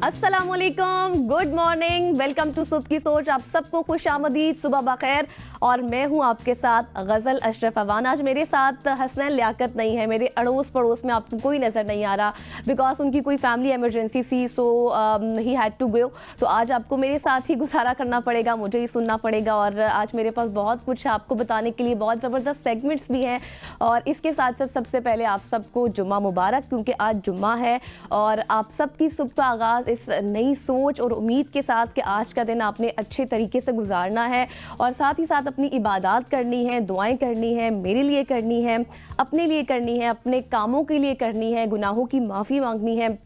अस्सलामुअलैकुम, good morning, welcome to सुबह की सोच। आप सबको खुश आमदीद, सुबह बखैर। और मैं हूं आपके साथ गज़ल अशरफ अवान। आज मेरे साथ हसनैन लियाकत नहीं है, मेरे अड़ोस पड़ोस में आपको कोई नज़र नहीं आ रहा बिकॉज उनकी कोई फैमिली एमरजेंसी थी, सो ही हैड टू गो। तो आज आपको मेरे साथ ही गुजारा करना पड़ेगा, मुझे ही सुनना पड़ेगा। और आज मेरे पास बहुत कुछ है आपको बताने के लिए, बहुत ज़बरदस्त सेगमेंट्स भी हैं। और इसके साथ साथ सबसे पहले आप सबको जुम्मा मुबारक, क्योंकि आज जुम्मा है और आप सबकी सुबह का आगाज़ इस नई सोच और उम्मीद के साथ कि आज का दिन आपने अच्छे तरीके से गुजारना है और साथ ही साथ अपनी इबादत करनी है, दुआएं करनी है, मेरे लिए करनी है, अपने लिए करनी है, अपने कामों के लिए करनी है, गुनाहों की माफ़ी मांगनी है।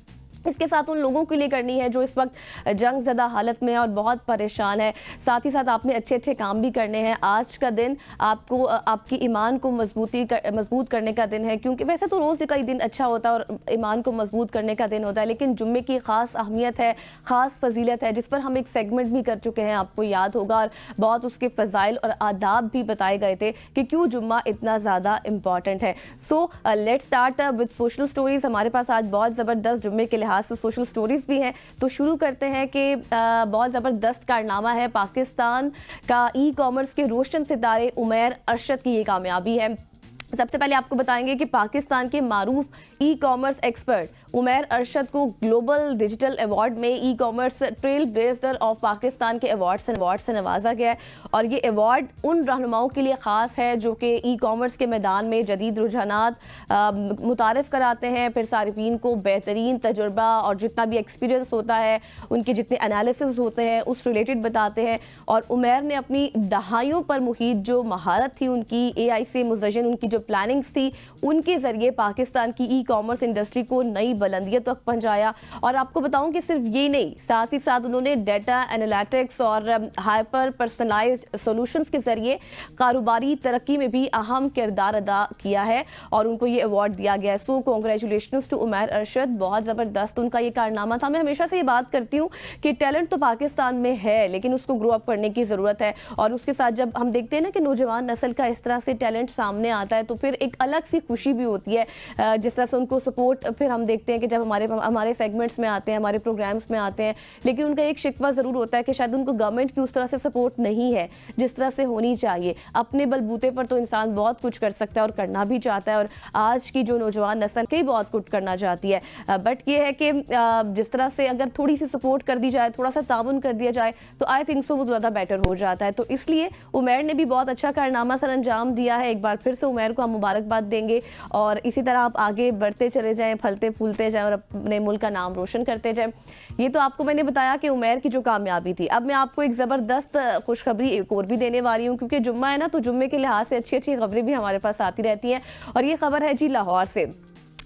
इसके साथ उन लोगों के लिए करनी है जो इस वक्त जंग ज़दा हालत में है और बहुत परेशान है। साथ ही साथ आपने अच्छे अच्छे काम भी करने हैं। आज का दिन आपको आपकी ईमान को मजबूत करने का दिन है, क्योंकि वैसे तो रोज़ का ही दिन अच्छा होता है और ईमान को मजबूत करने का दिन होता है, लेकिन जुम्मे की ख़ास अहमियत है, ख़ास फजीलत है, जिस पर हम एक सेगमेंट भी कर चुके हैं, आपको याद होगा। और बहुत उसके फ़ज़ाइल और आदाब भी बताए गए थे कि क्यों जुम्मा इतना ज़्यादा इम्पॉर्टेंट है। So let's start with social stories. हमारे पास आज बहुत ज़बरदस्त जुम्मे के लिहाज से सोशल स्टोरीज भी हैं, तो शुरू करते हैं कि बहुत ज़बरदस्त कारनामा है पाकिस्तान का। ई कॉमर्स के रोशन सितारे उमैर अरशद की ये कामयाबी है। सबसे पहले आपको बताएंगे कि पाकिस्तान के मारूफ e commerce expert Umair Arshad को ग्लोबल डिजिटल अवार्ड में e commerce trailblazer of Pakistan के अवार्ड से नवाजा गया है। और ये अवार्ड उन रहनुमाओं के लिए ख़ास है जो कि ई कॉमर्स के मैदान में जदीद रुझानात मुतारिफ कराते हैं, फिर सारिफीन को बेहतरीन तजुर्बा और जितना भी एक्सपीरियंस होता है, उनके जितने एनालिसिस होते हैं उस रिलेटेड बताते हैं। और उमैर ने अपनी दहाइयों पर मुहित जो महारत थी उनकी, AI से मुज़य्यन उनकी जो प्लानिंग्स थी, उनके ज़रिए पाकिस्तान की ई कॉमर्स इंडस्ट्री को नई बुलंदियों तक पहुंचाया। और आपको बताऊं कि सिर्फ ये नहीं, साथ ही साथ उन्होंने डेटा एनालिटिक्स और हाइपर पर्सनलाइज्ड सॉल्यूशंस के ज़रिए कारोबारी तरक्की में भी अहम किरदार अदा किया है और उनको ये अवार्ड दिया गया है। So congratulations to Umair Arshad, बहुत ज़बरदस्त उनका ये कारनामा था। मैं हमेशा से ये बात करती हूँ कि टैलेंट तो पाकिस्तान में है, लेकिन उसको ग्रो अप करने की ज़रूरत है। और उसके साथ जब हम देखते हैं ना कि नौजवान नस्ल का इस तरह से टैलेंट सामने आता है, तो फिर एक अलग सी खुशी भी होती है। जिस तरह से उनको सपोर्ट फिर हम देखते हैं कि जब हमारे सेगमेंट्स में आते हैं, हमारे प्रोग्राम्स में आते हैं, लेकिन उनका एक शिकवा ज़रूर होता है कि शायद उनको गवर्नमेंट की उस तरह से सपोर्ट नहीं है जिस तरह से होनी चाहिए। अपने बलबूते पर तो इंसान बहुत कुछ कर सकता है और करना भी चाहता है, और आज की जो नौजवान नस्ल कई बहुत कुछ करना चाहती है। बट ये है कि जिस तरह से अगर थोड़ी सी सपोर्ट कर दी जाए, थोड़ा सा ताउन कर दिया जाए, तो आई थिंक सो वो ज़्यादा बेटर हो जाता है। तो इसलिए उमैर ने भी बहुत अच्छा कारनामा सर अंजाम दिया है। एक बार फिर से उमैर को हम मुबारकबाद देंगे और इसी तरह आप आगे बढ़ते चले जाएं, फलते फूलते जाएं और अपने मुल्क का नाम रोशन करते जाएं। ये तो आपको मैंने बताया कि उमैर की जो कामयाबी थी। अब मैं आपको एक ज़बरदस्त खुशखबरी एक और भी देने वाली हूँ, क्योंकि जुम्मा है ना, तो जुम्मे के लिहाज से अच्छी अच्छी खबरें भी हमारे पास आती रहती हैं। और ये खबर है जी लाहौर से।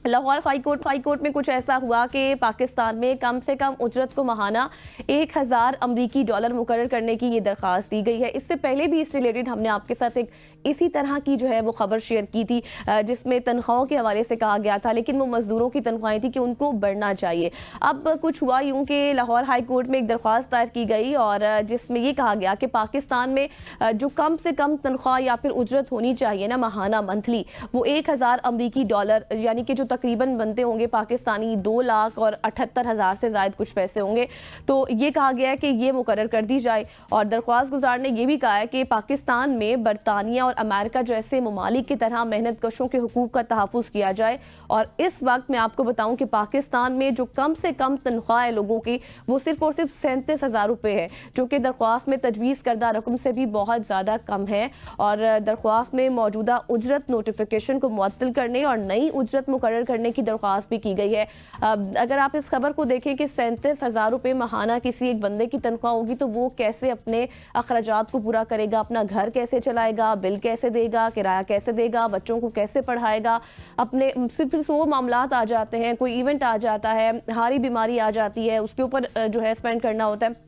लाहौर हाई कोर्ट में कुछ ऐसा हुआ कि पाकिस्तान में कम से कम उजरत को माहाना 1000 अमरीकी डॉलर मुकर्रर करने की ये दरख्वास्त दी गई है। इससे पहले भी इस रिलेटेड हमने आपके साथ एक इसी तरह की जो है वो खबर शेयर की थी, जिसमें तनख्वाहों के हवाले से कहा गया था, लेकिन वो मजदूरों की तनख्वाहें थी कि उनको बढ़ना चाहिए। अब कुछ हुआ यूँ कि लाहौर हाई कोर्ट में एक दरख्वास्त दायर की गई और जिसमें ये कहा गया कि पाकिस्तान में जो कम से कम तनख्वाह या फिर उजरत होनी चाहिए ना माहाना, मंथली, वो 1000 अमरीकी डॉलर, यानी कि जो तकरीबन बनते होंगे पाकिस्तानी 2,78,000 से ज़ायद कुछ पैसे होंगे। तो ये कहा गया है कि ये मुकर्रर कर दी जाए। और दरख्वास्त गुजार ने यह भी कहा है कि पाकिस्तान में बरतानिया और अमेरिका जैसे ममालिक की तरह मेहनत कशों के हुकूक का तहफ़्फ़ुज़ किया जाए। और इस वक्त मैं आपको बताऊं कि पाकिस्तान में जो कम से कम तनख्वाह है लोगों की, वो सिर्फ और सिर्फ 37,000 रुपये है, जो कि दरख्वास्त में तजवीज़ करदा रकम से भी बहुत ज़्यादा कम है। और दरख्वास्त में मौजूदा उजरत नोटिफिकेशन को मुअत्तल करने और नई उजरत मुकर्रर करने की दरख्वास्त भी की गई है। अगर आप इस खबर को देखें कि 37,000 रुपये माहाना किसी एक बंदे की तनख्वाह होगी, तो वो कैसे अपने अखराजात को पूरा करेगा, अपना घर कैसे चलाएगा, बिल कैसे देगा, किराया कैसे देगा, बच्चों को कैसे पढ़ाएगा, अपने सिर्फ 100 मामलात आ जाते हैं, कोई इवेंट आ जाता है, हारी बीमारी आ जाती है, उसके ऊपर जो है स्पेंड करना होता है।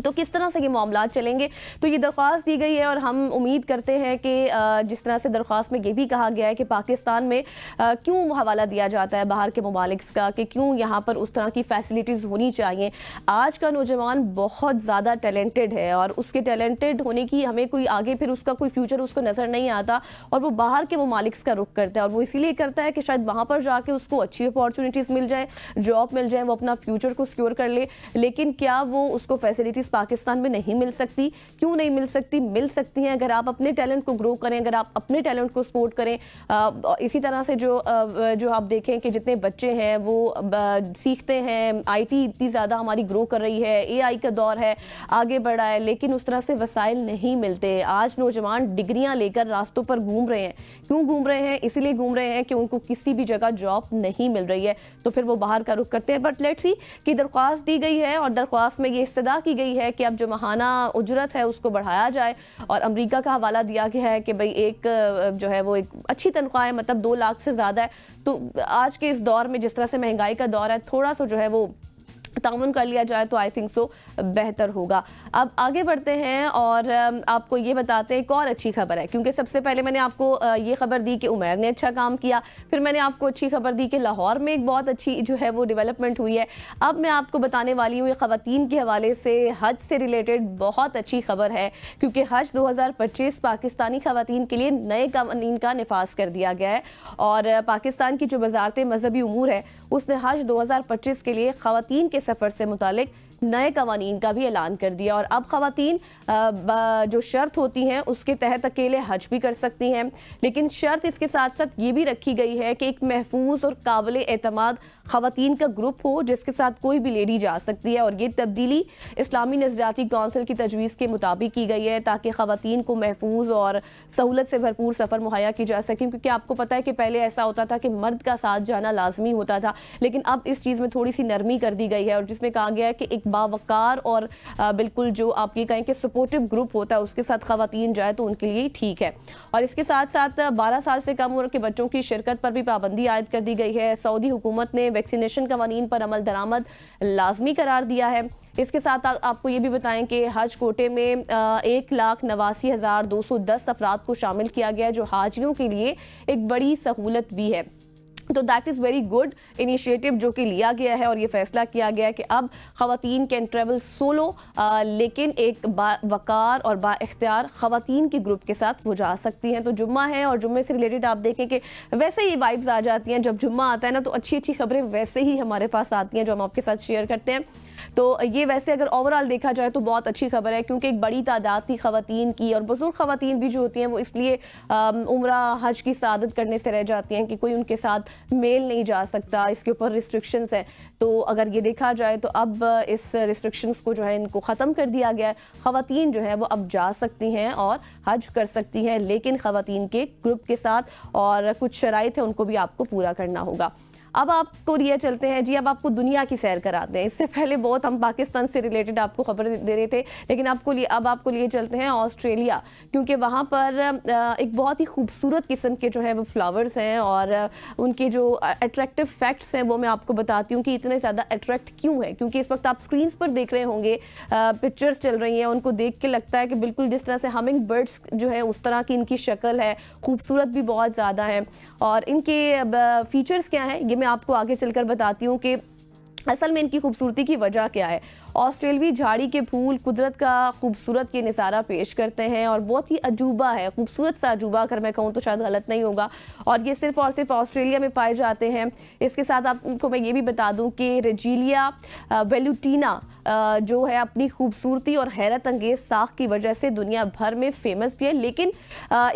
तो किस तरह से ये मामला चलेंगे। तो ये दरख्वास्त दी गई है और हम उम्मीद करते हैं कि जिस तरह से दरख्वास्त में ये भी कहा गया है कि पाकिस्तान में क्यों हवाला दिया जाता है बाहर के ममालिक का, कि क्यों यहाँ पर उस तरह की फैसिलिटीज़ होनी चाहिए। आज का नौजवान बहुत ज़्यादा टैलेंटेड है और उसके टैलेंटेड होने की हमें कोई आगे फिर उसका कोई फ्यूचर उसको नज़र नहीं आता और वो बाहर के ममालिक का रुख करता है। और वो इसीलिए करता है कि शायद वहाँ पर जाके उसको अच्छी अपॉर्चुनिटीज़ मिल जाए, जॉब मिल जाए, वो अपना फ्यूचर को सिक्योर कर ले। लेकिन क्या वो उसको फैसिलिटीज़ पाकिस्तान में नहीं मिल सकती? क्यों नहीं मिल सकती? मिल सकती हैं अगर आप अपने टैलेंट को ग्रो करें, अगर आप अपने टैलेंट को सपोर्ट करें। इसी तरह से जो आप देखें कि जितने बच्चे हैं वो सीखते हैं, आईटी इतनी ज़्यादा हमारी ग्रो कर रही है, एआई का दौर है, आगे बढ़ा है, लेकिन उस तरह से वसाइल नहीं मिलते। आज नौजवान डिग्रियां लेकर रास्तों पर घूम रहे हैं। क्यों घूम रहे हैं? इसीलिए घूम रहे हैं कि उनको किसी भी जगह जॉब नहीं मिल रही है, तो फिर वो बाहर का रुख करते हैं। बट लेट्स सी कि दरख्वास्त दी गई है और दरख्वास्त में ये इस्तदा की गई है कि अब जो माहाना उजरत है उसको बढ़ाया जाए। और अमेरिका का हवाला दिया गया है कि भाई एक जो है वो एक अच्छी तनख्वाह है, मतलब 2 लाख से ज़्यादा है। तो आज के इस दौर में जिस तरह से महंगाई का दौर है, थोड़ा सा जो है वो तामुन कर लिया जाए तो आई थिंक सो बेहतर होगा। अब आगे बढ़ते हैं और आपको ये बताते हैं एक और अच्छी खबर है, क्योंकि सबसे पहले मैंने आपको ये खबर दी कि उमैर ने अच्छा काम किया, फिर मैंने आपको अच्छी खबर दी कि लाहौर में एक बहुत अच्छी जो है वो डेवलपमेंट हुई है। अब मैं आपको बताने वाली हूँ ये ख़वातीन के हवाले से हज से रिलेटेड बहुत अच्छी खबर है, क्योंकि हज 2025 पाकिस्तानी ख़वातीन के लिए नए कानून का निफाज कर दिया गया है। और पाकिस्तान की जो वजारत मजहबी उमूर है उसने हज 2025 के लिए ख़वातीन के सफ़र से मुतालिक नए कवानीन का भी ऐलान कर दिया। और अब ख़वातीन जो शर्त होती हैं उसके तहत अकेले हज भी कर सकती हैं, लेकिन शर्त इसके साथ साथ ये भी रखी गई है कि एक महफूज और काबिल एतमाद ख़वातीन का ग्रुप हो जिसके साथ कोई भी लेडी जा सकती है। और ये तब्दीली इस्लामी नज़रियाती कौंसिल की तजवीज़ के मुताबिक की गई है ताकि ख़वातीन को महफूज और सहूलत से भरपूर सफ़र मुहैया की जा सके। क्योंकि आपको पता है कि पहले ऐसा होता था कि मर्द का साथ जाना लाजमी होता था, लेकिन अब इस चीज़ में थोड़ी सी नरमी कर दी गई है और जिसमें कहा गया है कि एक बावकार और बिल्कुल जो आप ये कहें कि सपोर्टिव ग्रुप होता है उसके साथ ख़वातीन जाए तो उनके लिए ठीक है। और इसके साथ साथ 12 साल से कम उम्र के बच्चों की शिरकत पर भी पाबंदी आयद कर दी गई है। सऊदी हुकूमत ने वैक्सीनेशन कवानीन पर अमल दरामद लाजमी करार दिया है। इसके साथ आपको ये भी बताएं कि हज कोटे में 1,89,210 अफराद को शामिल किया गया, जो हाजियों के लिए एक बड़ी सहूलत भी है। तो that is very good initiative जो कि लिया गया है और ये फैसला किया गया है कि अब ख़वातीन कैन ट्रेवल सोलो, लेकिन एक वकार और बाइख्तियार ख़वातीन के ग्रुप के साथ वो जा सकती हैं। तो जुम्मा है और जुम्मे से रिलेटेड आप देखें कि वैसे ही वाइब्स आ जाती हैं। जब जुम्मा आता है ना तो अच्छी अच्छी खबरें वैसे ही हमारे पास आती हैं जो हम आपके साथ शेयर करते हैं। तो ये वैसे अगर ओवरऑल देखा जाए तो बहुत अच्छी खबर है, क्योंकि एक बड़ी तादाद थी ख़वातीन की, और बुजुर्ग ख़वातीन भी जो होती हैं वो इसलिए उम्रा हज की सादत करने से रह जाती हैं कि कोई उनके साथ मेल नहीं जा सकता, इसके ऊपर रिस्ट्रिक्शंस हैं। तो अगर ये देखा जाए तो अब इस रिस्ट्रिक्शंस को जो है इनको ख़त्म कर दिया गया है। ख़वातीन जो है वो अब जा सकती हैं और हज कर सकती हैं, लेकिन ख़वातीन के ग्रुप के साथ, और कुछ शराइत है उनको भी आपको पूरा करना होगा। अब आपको लिए चलते हैं जी, अब आपको दुनिया की सैर कराते हैं। इससे पहले बहुत हम पाकिस्तान से रिलेटेड आपको खबर दे रहे थे, लेकिन अब आपको लिए चलते हैं ऑस्ट्रेलिया, क्योंकि वहाँ पर एक बहुत ही खूबसूरत किस्म के जो है वो फ्लावर्स हैं और उनके जो अट्रैक्टिव फैक्ट्स हैं वो मैं आपको बताती हूँ कि इतने ज़्यादा अट्रैक्ट क्यों है। क्योंकि इस वक्त आप स्क्रीन्स पर देख रहे होंगे, पिक्चर्स चल रही हैं, उनको देख के लगता है कि बिल्कुल जिस तरह से हमिंग बर्ड्स जो है उस तरह की इनकी शक्ल है, खूबसूरत भी बहुत ज़्यादा है। और इनके फीचर्स क्या हैं ये मैं आपको आगे चलकर बताती हूँ कि असल में इनकी खूबसूरती की वजह क्या है। ऑस्ट्रेलवी झाड़ी के फूल कुदरत का खूबसूरत ये नज़ारा पेश करते हैं और बहुत ही अजूबा है, खूबसूरत सा अजूबा अगर मैं कहूँ तो शायद गलत नहीं होगा। और ये सिर्फ और सिर्फ ऑस्ट्रेलिया में पाए जाते हैं। इसके साथ आपको मैं ये भी बता दूं कि रेजिलिया वेलुटीना जो है अपनी खूबसूरती और हैरत अंगेज साख की वजह से दुनिया भर में फेमस भी है, लेकिन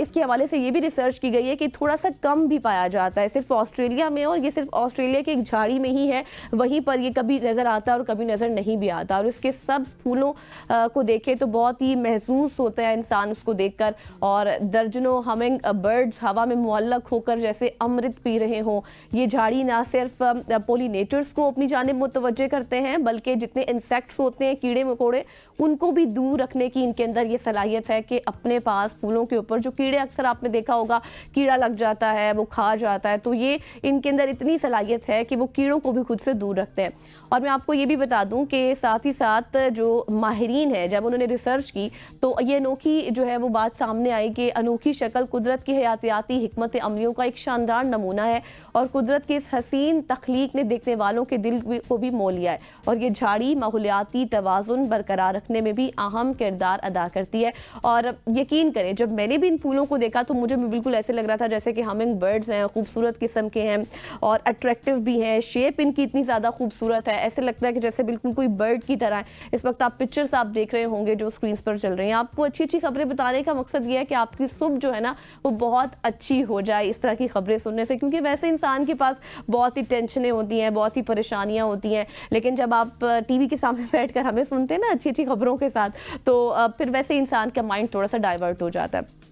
इसके हवाले से ये भी रिसर्च की गई है कि थोड़ा सा कम भी पाया जाता है सिर्फ ऑस्ट्रेलिया में, और ये सिर्फ ऑस्ट्रेलिया के एक झाड़ी में ही है, वहीं पर ये कभी नज़र आता है और कभी नज़र नहीं भी आता। और इसके सब्ज़ फूलों को देखे तो बहुत ही महसूस होता है इंसान उसको देखकर, और दर्जनों हमिंग बर्ड्स हवा में मुअल्लक होकर जैसे अमृत पी रहे हों। ये झाड़ी ना सिर्फ पोलिनेटर्स को अपनी जानिब मुतवज्जे करते हैं, बल्कि जितने इंसेक्ट इंसेक्ट्स होते हैं, कीड़े मकोड़े, उनको भी दूर रखने की इनके अंदर ये सलाहियत है कि अपने पास फूलों के ऊपर जो कीड़े, अक्सर आपने देखा होगा कीड़ा लग जाता है, वो खा जाता है, तो ये इनके अंदर इतनी सलाहियत है कि वो कीड़ों को भी खुद से दूर रखते हैं। और मैं आपको ये भी बता दूं कि साथ ही साथ जो माहिरीन है, जब उन्होंने रिसर्च की तो ये अनोखी जो है वो बात सामने आई कि अनोखी शक्ल कुदरत की हयातियाती हिकमत अमलियों का एक शानदार नमूना है और कुदरत की इस हसीन तख्लीक ने देखने वालों के दिल को भी मोह लिया है। और ये झाड़ी माहौलियाती तवाज़ुन बरकरार रखने में भी अहम किरदार अदा करती है। और यकीन करें, जब मैंने भी इन फूलों को देखा तो मुझे भी बिल्कुल ऐसे लग रहा था जैसे कि हमिंग बर्ड्स हैं, खूबसूरत किस्म के हैं और अट्रैक्टिव भी हैं, शेप इनकी इतनी ज़्यादा खूबसूरत है, ऐसे लगता है कि जैसे बिल्कुल कोई बर्ड की तरह है। इस वक्त आप पिक्चर्स आप देख रहे होंगे जो स्क्रीन पर चल रही हैं। आपको अच्छी अच्छी खबरें बताने का मकसद ये है कि आपकी सुबह जो है ना वो बहुत अच्छी हो जाए इस तरह की खबरें सुनने से, क्योंकि वैसे इंसान के पास बहुत सी टेंशनें होती हैं, बहुत सी परेशानियां होती हैं, लेकिन जब आप टीवी के सामने बैठकर हमें सुनते हैं ना अच्छी अच्छी खबरों के साथ, तो फिर वैसे इंसान का माइंड थोड़ा सा डाइवर्ट हो जाता है।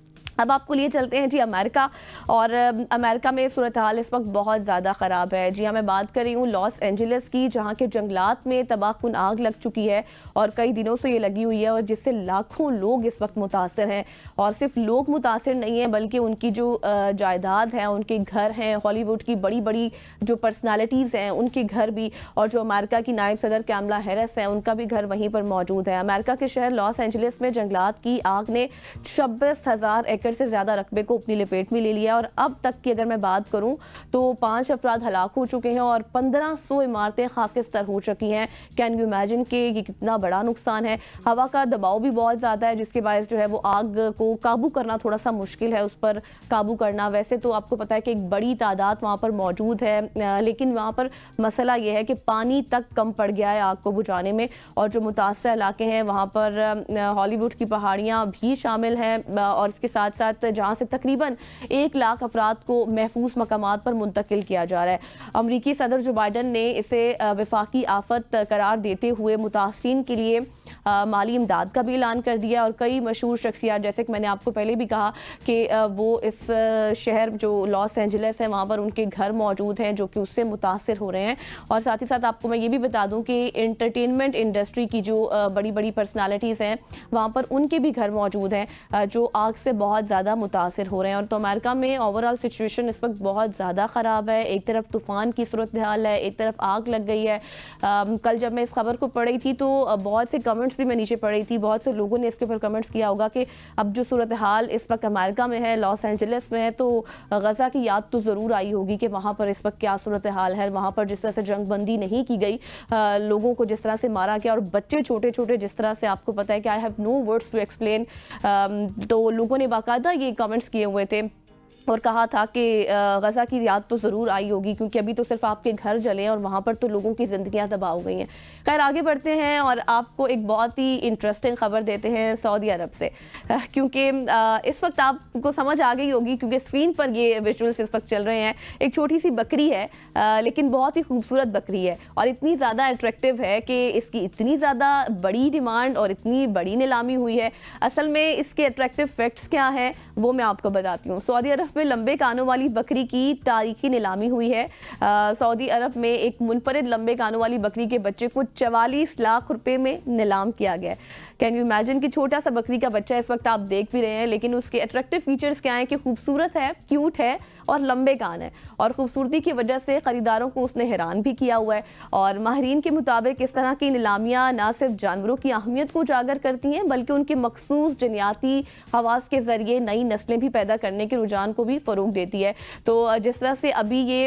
अब आपको लिए चलते हैं जी अमेरिका, और अमेरिका में सूरत हाल इस वक्त बहुत ज़्यादा ख़राब है। जी हाँ, मैं बात कर रही हूँ लॉस एंजलिस की, जहाँ के जंगलात में तबाहकुन आग लग चुकी है और कई दिनों से ये लगी हुई है और जिससे लाखों लोग इस वक्त मुतासर हैं। और सिर्फ लोग मुतासर नहीं हैं बल्कि उनकी जो जायदाद है, उनके घर हैं, हॉलीवुड की बड़ी बड़ी जो पर्सनालिटीज़ हैं उनके घर भी, और जो अमेरिका की नायब सदर कैमला हैरिस हैं उनका भी घर वहीं पर मौजूद है। अमेरिका के शहर लॉस एंजलिस में जंगलात की आग ने 26,000 एकड़ से ज़्यादा रकबे को अपनी लपेट में ले लिया और अब तक की अगर मैं बात करूं तो 5 अफराद हलाक हो चुके हैं और 1500 इमारतें खाकिस्तर हो चुकी हैं। कैन यू इमेजिन कि ये कितना बड़ा नुकसान है। हवा का दबाव भी बहुत ज़्यादा है जिसके बायस जो है वो आग को काबू करना थोड़ा सा मुश्किल है, उस पर काबू करना। वैसे तो आपको पता है कि एक बड़ी तादाद वहाँ पर मौजूद है, लेकिन वहाँ पर मसला ये है कि पानी तक कम पड़ गया है आग को बुझाने में। और जो मुतासर इलाके हैं वहाँ पर हॉलीवुड की पहाड़ियाँ भी शामिल हैं और इसके साथ साथ जहाँ से तकरीबन 1 लाख अफराद को महफूज मकामात पर मुंतकिल किया जा रहा है। अमरीकी सदर जो बाइडन ने इसे वफाकी आफत करार देते हुए मुतासरीन के लिए माली इमदाद का भी ऐलान कर दिया और कई मशहूर शख्सियात, जैसे कि मैंने आपको पहले भी कहा कि वो इस शहर जो लॉस एंजलिस है वहाँ पर उनके घर मौजूद हैं जो कि उससे मुतासर हो रहे हैं। और साथ ही साथ आपको मैं ये भी बता दूं कि एंटरटेनमेंट इंडस्ट्री की जो बड़ी बड़ी पर्सनालिटीज़ हैं वहाँ पर उनके भी घर मौजूद हैं जो आग से बहुत ज़्यादा मुतासर हो रहे हैं। और तो अमेरिका में ओवरऑल सिचुएशन इस वक्त बहुत ज़्यादा ख़राब है। एक तरफ तूफ़ान की सूरत हाल है, एक तरफ आग लग गई है। कल जब मैं इस खबर को पढ़ी थी तो बहुत से कमेंट्स भी मैं नीचे पढ़ी थी, बहुत से लोगों ने इसके ऊपर कमेंट्स किया होगा कि अब जो सूरत हाल इस वक्त अमेरिका में है, लॉस एंजलिस में है, तो गज़ा की याद तो ज़रूर आई होगी कि वहाँ पर इस वक्त क्या सूरत हाल है। वहाँ पर जिस तरह से जंगबंदी नहीं की गई, लोगों को जिस तरह से मारा गया और बच्चे छोटे छोटे जिस तरह से, आपको पता है कि I have no words to explain, तो लोगों ने बाकायदा ये कमेंट्स किए हुए थे और कहा था कि गज़ा की याद तो ज़रूर आई होगी क्योंकि अभी तो सिर्फ आपके घर जले हैं और वहाँ पर तो लोगों की ज़िंदगियाँ तबाह हो गई हैं। खैर आगे बढ़ते हैं और आपको एक बहुत ही इंटरेस्टिंग ख़बर देते हैं सऊदी अरब से, क्योंकि इस वक्त आपको समझ आ गई होगी क्योंकि स्क्रीन पर ये विजुअल्स इस वक्त चल रहे हैं। एक छोटी सी बकरी है लेकिन बहुत ही खूबसूरत बकरी है और इतनी ज़्यादा अट्रैक्टिव है कि इसकी इतनी ज़्यादा बड़ी डिमांड और इतनी बड़ी नीलामी हुई है। असल में इसके अट्रैक्टिव फैक्ट्स क्या हैं वो मैं आपको बताती हूँ। सऊदी अरब में लंबे कानों वाली बकरी की तारीखी नीलामी हुई है। सऊदी अरब में एक मुनफरिद लंबे कानों वाली बकरी के बच्चे को 44 लाख रुपए में नीलाम किया गया। कैन यू इमेजिन कि छोटा सा बकरी का बच्चा इस वक्त आप देख भी रहे हैं, लेकिन उसके अट्रैक्टिव फीचर्स क्या हैं कि खूबसूरत है, क्यूट है और लंबे कान है और खूबसूरती की वजह से ख़रीदारों को उसने हैरान भी किया हुआ है। और माहिरीन के मुताबिक इस तरह की नीलामियाँ ना सिर्फ जानवरों की अहमियत को उजागर करती हैं बल्कि उनके मखसूस जनियाती हवास के ज़रिए नई नस्लें भी पैदा करने के रुझान को भी फ़रोग देती है। तो जिस तरह से अभी ये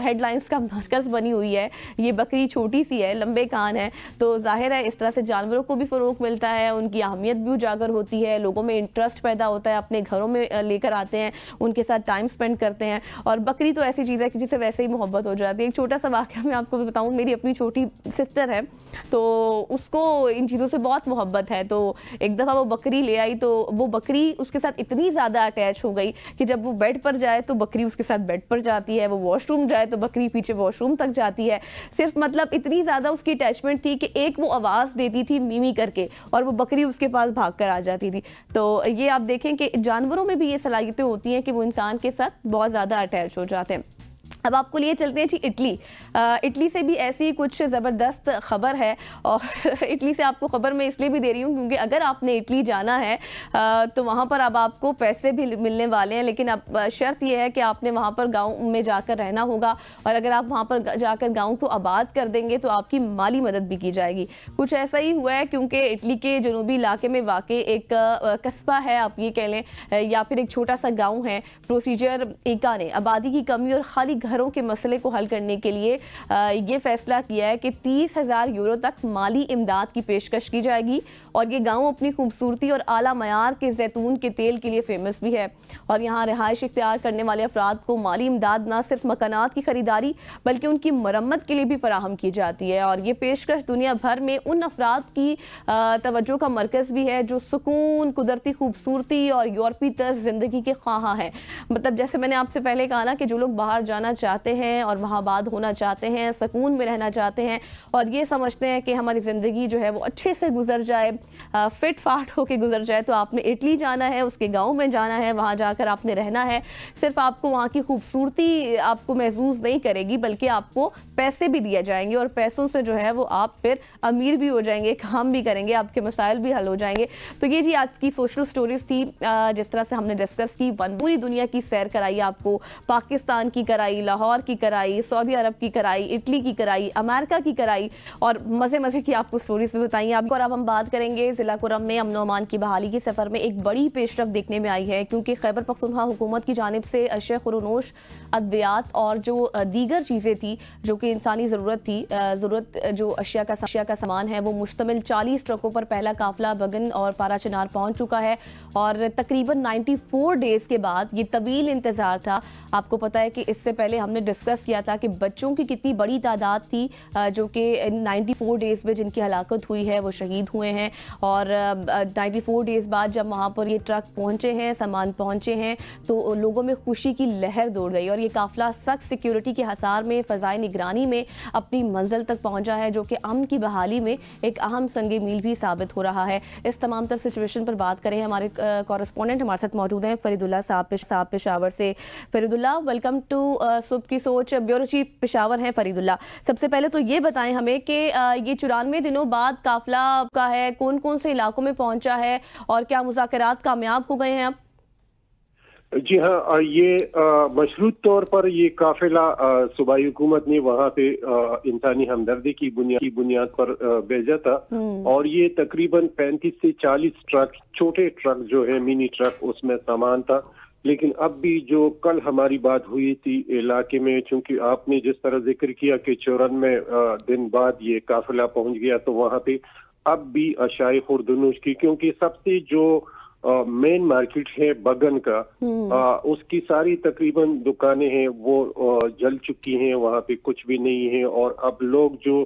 हेडलाइंस का मरकज़ बनी हुई है, ये बकरी छोटी सी है, लंबे कान है, तो जाहिर है इस तरह से जानवरों को भी फ़रोग मिलता है, उनकी अहमियत भी उजागर होती है, लोगों में इंटरेस्ट पैदा होता है, अपने घरों में लेकर आते हैं, उनके साथ टाइम स्पेंड करते हैं। और बकरी तो ऐसी चीज़ है कि जिसे वैसे ही मोहब्बत हो जाती है। एक छोटा सा वाक़या मैं आपको बताऊं, मेरी अपनी छोटी सिस्टर है तो उसको इन चीज़ों से बहुत मोहब्बत है। तो एक दफ़ा वो बकरी ले आई तो वो बकरी उसके साथ इतनी ज़्यादा अटैच हो गई कि जब वो बेड पर जाए तो बकरी उसके साथ बेड पर जाती है, वो वॉशरूम जाए तो बकरी पीछे वॉशरूम तक जाती है। सिर्फ मतलब इतनी ज़्यादा उसकी अटैचमेंट थी कि एक वो आवाज़ देती थी मीमी करके और वो बकरी उसके पास भाग कर आ जाती थी। तो ये आप देखें कि जानवरों में भी ये सलाहियतें होती हैं कि वो इंसान के साथ बहुत ज़्यादा अटैच हो जाते हैं। अब आपको लिए चलते हैं जी इटली। इटली से भी ऐसी कुछ ज़बरदस्त खबर है और इटली से आपको खबर मैं इसलिए भी दे रही हूँ क्योंकि अगर आपने इटली जाना है तो वहाँ पर अब आपको पैसे भी मिलने वाले हैं, लेकिन अब शर्त यह है कि आपने वहाँ पर गांव में जाकर रहना होगा और अगर आप वहाँ पर जाकर गांव को आबाद कर देंगे तो आपकी माली मदद भी की जाएगी। कुछ ऐसा ही हुआ है क्योंकि इटली के जनूबी इलाके में वाक़ई एक कस्बा है, आप ये कह लें, या फिर एक छोटा सा गाँव है। प्रोसीजर एका ने आबादी की कमी और खाली घरों के मसले को हल करने के लिए ये फैसला किया है कि 30,000 यूरो तक माली इमदाद की पेशकश की जाएगी। और ये गांव अपनी खूबसूरती और आला मयार के जैतून के तेल के लिए फेमस भी है और यहाँ रिहाइश इख्तियार करने वाले अफराद को माली इमदाद न सिर्फ मकानात की खरीदारी बल्कि उनकी मरम्मत के लिए भी फराहम की जाती है। और ये पेशकश दुनिया भर में उन अफराद की तवज्जो का मरकज़ भी है जो सुकून, कुदरती खूबसूरती और यूरोपी तर्ज ज़िंदगी के ख्वाहा हैं। मतलब जैसे मैंने आपसे पहले कहा ना कि जो लोग बाहर जाना चाहते हैं और वहाँ आबाद होना चाहते हैं, सुकून में रहना चाहते हैं और ये समझते हैं कि हमारी ज़िंदगी जो है वो अच्छे से गुजर जाए, फिट फाट होके गुजर जाए, तो आपने इटली जाना है, उसके गांव में जाना है, वहाँ जाकर आपने रहना है। सिर्फ आपको वहाँ की खूबसूरती आपको महसूस नहीं करेगी बल्कि आपको पैसे भी दिए जाएंगे और पैसों से जो है वो आप फिर अमीर भी हो जाएंगे, काम भी करेंगे, आपके मसाइल भी हल हो जाएंगे। तो ये जी आज की सोशल स्टोरीज थी, जिस तरह से हमने डिस्कस की, पूरी दुनिया की सैर कराई आपको, पाकिस्तान की कराई, लाहौर की कराई, सऊदी अरब की कराई, इटली की कराई, अमेरिका की कराई और मज़े मज़े की आपको स्टोरीज भी बताई आपको। और अब हम बात करेंगे ज़िला कुरम में अमन अमान की बहाली के सफ़र में एक बड़ी पेशरफ देखने में आई है क्योंकि खैबर पख्तूनख्वा हुकूमत की जानिब से अशिया खुरूनोश, अद्वियात और जो दीगर चीज़ें थी जो कि इंसानी ज़रूरत जो अशिया का सामान है वो मुश्तमिल 40 ट्रकों पर पहला काफिला बगन और पारा चिनार पहुँच चुका है। और तकरीबन 94 डेज़ के बाद ये तवील इंतज़ार था। आपको पता है कि इससे पहले हमने डिस्कस किया था कि बच्चों की कितनी बड़ी तादाद थी जो कि 94 डेज़ में जिनकी हलाकत हुई है वो शहीद हुए हैं। और 94 डेज़ बाद जब वहाँ पर ये ट्रक पहुँचे हैं, सामान पहुँचे हैं, तो लोगों में खुशी की लहर दौड़ गई और ये काफ़िला सख्त सिक्योरिटी के हसार में, फ़ज़ाई निगरानी में अपनी मंजिल तक पहुँचा है जो कि अमन की बहाली में एक अहम संग मील भी साबित हो रहा है। इस तमाम तर सिचुएशन पर बात करें, हमारे कॉरेस्पॉन्डेंट हमारे साथ मौजूद हैं फरीदुल्ला साहब पेशावर से। फरीदुल्ला, वेलकम टू सुबह की सोच, ब्यूरो चीफ पेशावर हैं फरीदुल्ला। सबसे पहले तो ये बताएं हमें कि ये 94 दिनों बाद काफिला का है, कौन कौन से इलाकों में पहुंचा है और क्या मुज़ाकरात कामयाब हो गए हैं अब? जी हाँ, ये मशरूत तौर पर ये काफिला सूबाई हुकूमत ने वहाँ पे इंसानी हमदर्दी की बुनियाद पर भेजा था और ये तकरीबन 35 से 40 ट्रक, छोटे ट्रक जो है मिनी ट्रक, उसमें सामान था। लेकिन अब भी जो कल हमारी बात हुई थी इलाके में, चूंकि आपने जिस तरह जिक्र किया कि 94 दिन बाद ये काफिला पहुंच गया, तो वहाँ पे अब भी अशाए खुर्दनूश की, क्योंकि सबसे जो मेन मार्केट है बगन का, उसकी सारी तकरीबन दुकानें हैं वो जल चुकी हैं, वहाँ पे कुछ भी नहीं है। और अब लोग जो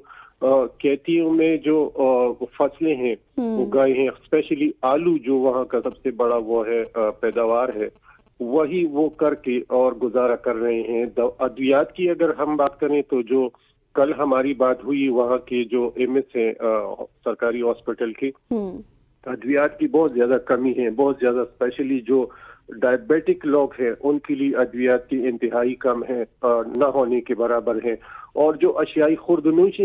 खेतियों में जो फसलें हैं उगाए हैं, स्पेशली आलू जो वहाँ का सबसे बड़ा वो है पैदावार है, वही वो करके और गुजारा कर रहे हैं। अद्वियात की अगर हम बात करें तो जो कल हमारी बात हुई वहाँ के जो एमएस हैं सरकारी हॉस्पिटल के, अद्वियात की बहुत ज्यादा कमी है, बहुत ज्यादा, स्पेशली जो डायबिटिक लोग हैं उनके लिए अद्वियात की इंतहाई कम है, न होने के बराबर है। और जो अशियाई खुर्दनूश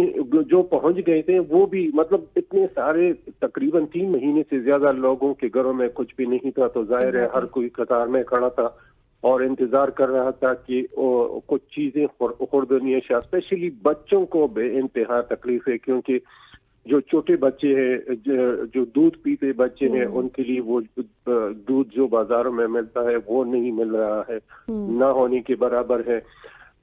जो पहुंच गए थे वो भी, मतलब इतने सारे, तकरीबन 3 महीने से ज्यादा लोगों के घरों में कुछ भी नहीं था, तो जाहिर है हर कोई कतार में खड़ा था और इंतजार कर रहा था कि कुछ चीजें खुर्दनूश, स्पेशली बच्चों को बेइंतहा तकलीफ है, क्योंकि जो छोटे बच्चे हैं, जो दूध पीते बच्चे हैं, उनके लिए वो दूध जो बाजारों में मिलता है वो नहीं मिल रहा है, ना होने के बराबर है।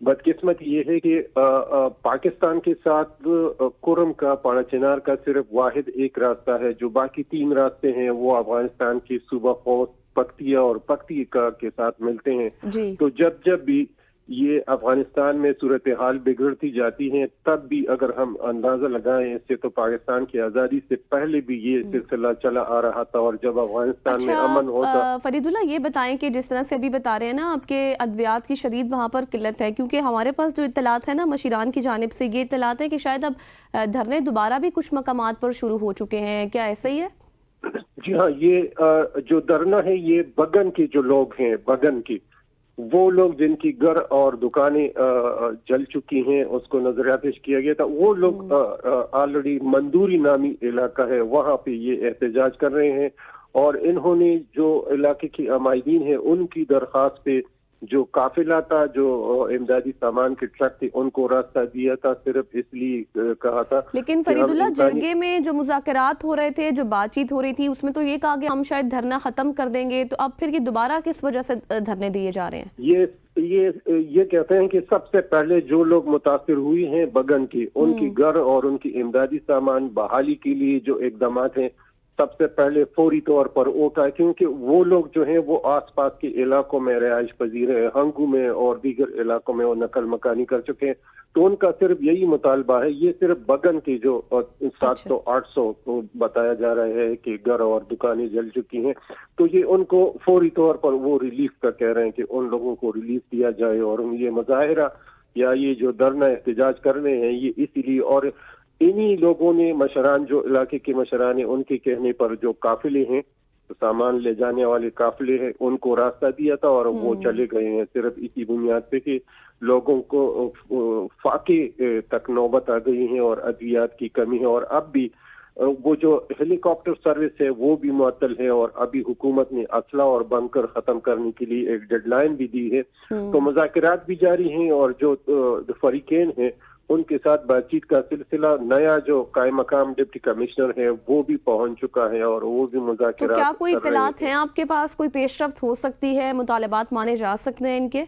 बदकिस्मत ये है कि पाकिस्तान के साथ कुरम का, पारा चिनार का सिर्फ वाहिद एक रास्ता है, जो बाकी 3 रास्ते हैं वो अफगानिस्तान की सूबा खोस्त, पख्तिया और पख्तिया के साथ मिलते हैं। तो जब भी ये अफगानिस्तान में सूरत हाल बिगड़ती जाती है, तब भी अगर हम अंदाजा लगाएं इससे, तो पाकिस्तान की आज़ादी से पहले भी ये सिलसिला चला आ रहा था। और जब अफगानिस्तान में अमन होता। फरीदुल्ला, ये बताएं कि जिस तरह से अभी बता रहे हैं ना आपके अद्वियात की शदीद वहाँ पर किल्लत है, क्योंकि हमारे पास जो इत्तलात है ना मशीरान की जानिब से, ये इत्तलात है कि शायद अब धरने दोबारा भी कुछ मकामात पर शुरू हो चुके हैं, क्या ऐसा ही है? जी हाँ, ये जो धरना है ये बगन के जो लोग हैं, बगन की वो लोग जिनकी घर और दुकानें जल चुकी हैं उसको नजरियापेश किया गया था। वो लोग ऑलरेडी मंदूरी नामी इलाका है, वहां पे ये एहतजाज कर रहे हैं और इन्होंने जो इलाके की अमायदीन है उनकी दरख्वास्त पे जो काफिला था, जो इमदादी सामान के ट्रक थे, उनको रास्ता दिया था, सिर्फ इसलिए कहा था। लेकिन फरीदुल्लाह, जरगे में जो मुज़ाकरात हो रहे थे, जो बातचीत हो रही थी, उसमें तो ये कहा गया हम शायद धरना खत्म कर देंगे, तो अब फिर ये दोबारा किस वजह से धरने दिए जा रहे हैं? ये कहते हैं कि सबसे पहले जो लोग मुतासिर हुए हैं बगन के, उनकी घर और उनकी इमदादी सामान बहाली के लिए जो इकदाम हैं सबसे पहले फौरी तौर पर उठाए, क्योंकि वो लोग जो हैं वो आसपास के इलाकों में रिहाइश पजीर है, हंगू में और दीगर इलाकों में वो नकल मकानी कर चुके हैं। तो उनका सिर्फ यही मुतालबा है। ये सिर्फ बगन के जो 700-800 बताया जा रहा है कि घर और दुकानें जल चुकी हैं, तो ये उनको फौरी तौर पर वो रिलीफ का कह रहे हैं कि उन लोगों को रिलीफ दिया जाए। और ये मुजाहिरा या ये जो धरना एहतजाज कर रहे हैं ये इसीलिए, और इन्हीं लोगों ने मशरान, जो इलाके के मशरान हैं, उनके कहने पर जो काफिले हैं, तो सामान ले जाने वाले काफिले हैं, उनको रास्ता दिया था और वो चले गए हैं सिर्फ इसी बुनियाद पे कि लोगों को फाके तक नौबत आ गई है और अद्वियात की कमी है। और अब भी वो जो हेलीकॉप्टर सर्विस है वो भी मुअत्तल है और अभी हुकूमत ने असला और बंकर खत्म करने के लिए एक डेडलाइन भी दी है। तो मुज़ाकरात भी जारी हैं और जो फरीकेन हैं उनके साथ बातचीत का सिलसिला, नया जो कायम मकाम डिप्टी कमिश्नर है वो भी पहुंच चुका है और वो भी मुज़ाकरात। तो क्या कोई इत्तलात हैं आपके पास, कोई पेशरफ्त हो सकती है, मुतालबात माने जा सकते हैं इनके?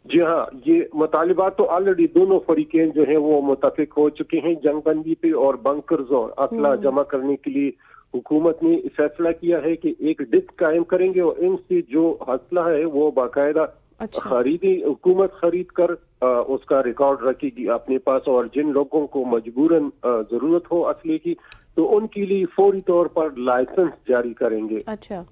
जी हाँ, ये मुतालिबात तो ऑलरेडी दोनों फरीकें जो हैं वो मुतफिक हो चुके हैं जंगबंदी पे और बंकर्स और असला जमा करने के लिए। हुकूमत ने फैसला किया है कि एक डिस्क कायम करेंगे और इनसे जो असला है वो बाकायदा हुकूमत खरीद कर उसका रिकॉर्ड रखेगी अपने पास, और जिन लोगों को मजबूरन जरूरत हो असले की तो उनके लिए फौरी तौर पर लाइसेंस जारी करेंगे। अच्छा,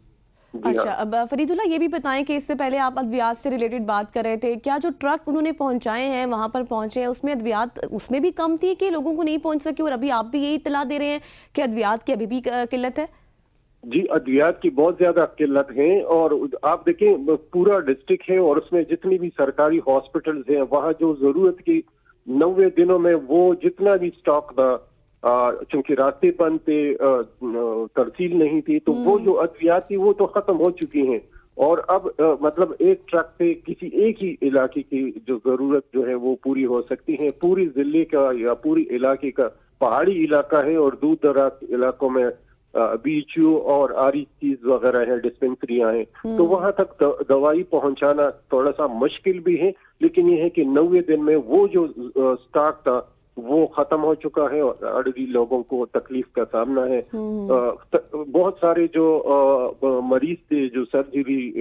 अब फरीदुल्लाह ये भी बताएं कि इससे पहले आप अद्वियात से रिलेटेड बात कर रहे थे, क्या जो ट्रक उन्होंने पहुंचाए हैं, वहां पर पहुंचे हैं, उसमें अद्वियात उसमें भी कम थी कि लोगों को नहीं पहुंच सकी? और अभी आप भी यही इत्तला दे रहे हैं कि अद्वियात की अभी भी किल्लत है? जी, अद्वियात की बहुत ज्यादा किल्लत है और आप देखें पूरा डिस्ट्रिक्ट है और उसमें जितनी भी सरकारी हॉस्पिटल्स हैं वहाँ जो जरूरत की 90 दिनों में वो जितना भी स्टॉक था, चूंकि रास्ते बंद थे, तरसील नहीं थी, तो वो जो अद्वियात थी वो तो खत्म हो चुकी हैं। और अब मतलब एक ट्रक से किसी एक ही इलाके की जो जरूरत जो है वो पूरी हो सकती है। पूरी जिले का या पूरी इलाके का पहाड़ी इलाका है और दूर दराज इलाकों में BHU और RECs वगैरह है, डिस्पेंसरियां हैं, तो वहां तक दवाई पहुंचाना थोड़ा सा मुश्किल भी है। लेकिन ये है कि 90 दिन में वो जो स्टॉक था वो खत्म हो चुका है और अड़गी लोगों को तकलीफ का सामना है। बहुत सारे जो मरीज थे जो सर्जरी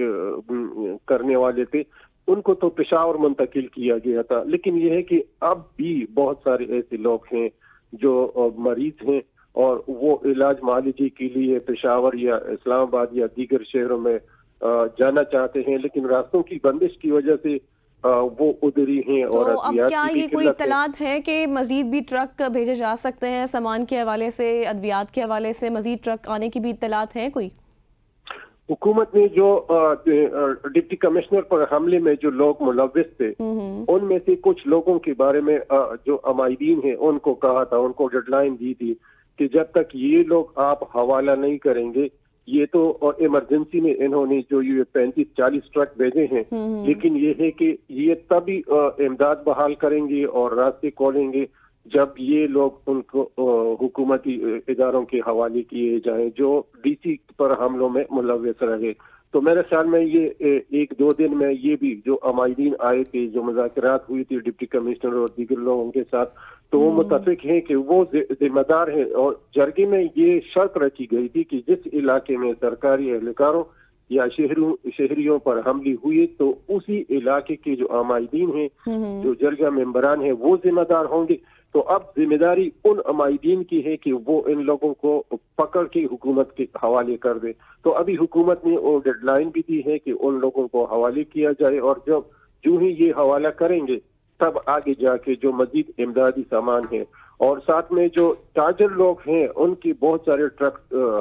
करने वाले थे उनको तो पेशावर मुंतकिल किया गया था, लेकिन यह है कि अब भी बहुत सारे ऐसे लोग हैं जो मरीज हैं और वो इलाज मालिजी के लिए पेशावर या इस्लामाबाद या दीगर शहरों में जाना चाहते हैं, लेकिन रास्तों की बंदिश की वजह से वो उधर ही हैं। तो और अब क्या ये कोई इत्तलात है कि मजीद भी ट्रक भेजे जा सकते हैं सामान के हवाले से, अद्वियात के हवाले से मजीद ट्रक आने की भी इत्तलात है कोई? हुकूमत ने जो डिप्टी कमिश्नर पर हमले में जो लोग मुलव्विस थे उनमें से कुछ लोगों के बारे में जो अमायदीन हैं उनको कहा था, उनको डेडलाइन दी थी कि जब तक ये लोग आप हवाला नहीं करेंगे, ये तो और इमरजेंसी में इन्होंने जो ये 35-40 ट्रक भेजे हैं, लेकिन ये है कि ये तभी इमदाद बहाल करेंगे और रास्ते खोलेंगे जब ये लोग उनको हुकूमती इदारों के हवाले किए जाएं जो DC पर हमलों में मुलव्विस रहे। तो मेरे ख्याल में ये 1-2 दिन में ये भी जो अमायदीन आए थे, जो मुज़ाकरात हुई थी डिप्टी कमिश्नर और दीगर लोगों के साथ, तो वो मुतफिक हैं कि वो जिम्मेदार हैं। और जरगे में ये शर्त रखी गई थी कि जिस इलाके में सरकारी एहलकारों या शहरियों पर हमले हुए तो उसी इलाके के जो अमायदीन हैं, जो जरगा मेंबरान हैं, वो जिम्मेदार होंगे। तो अब जिम्मेदारी उन अमायदीन की है कि वो इन लोगों को पकड़ के हुकूमत के हवाले कर दे। तो अभी हुकूमत ने वो डेडलाइन भी दी है कि उन लोगों को हवाले किया जाए और जब जो ही ये हवाला करेंगे तब आगे जाके जो मजीद इमदादी सामान है। और साथ में जो ताजर लोग हैं उनकी बहुत सारे ट्रक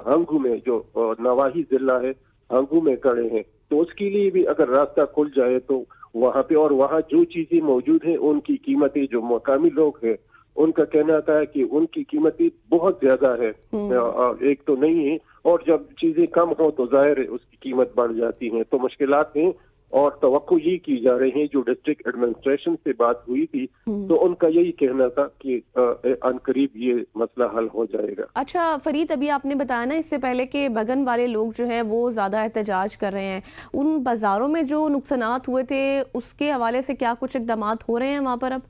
हंगू में, जो नवाही जिला है, हंगू में खड़े हैं, तो उसके लिए भी अगर रास्ता खुल जाए तो वहाँ पे, और वहाँ जो चीजें मौजूद हैं उनकी कीमतें, जो मकामी लोग हैं उनका कहना था कि उनकी कीमतें बहुत ज्यादा है, एक तो नहीं है, और जब चीजें कम हो तो जाहिर है उसकी कीमत बढ़ जाती है। तो मुश्किलात हैं, और तवक्को ये की जा रही है, जो डिस्ट्रिक्ट एडमिनिस्ट्रेशन से बात हुई थी तो उनका यही कहना था कि अनकरीब ये मसला हल हो जाएगा। अच्छा फरीद, अभी आपने बताया ना इससे पहले कि बगन वाले लोग जो हैं वो ज़्यादा एहतजाज कर रहे हैं, उन बाज़ारों में जो नुकसानात हुए थे उसके हवाले से क्या कुछ इक़दाम हो रहे हैं वहाँ पर अब?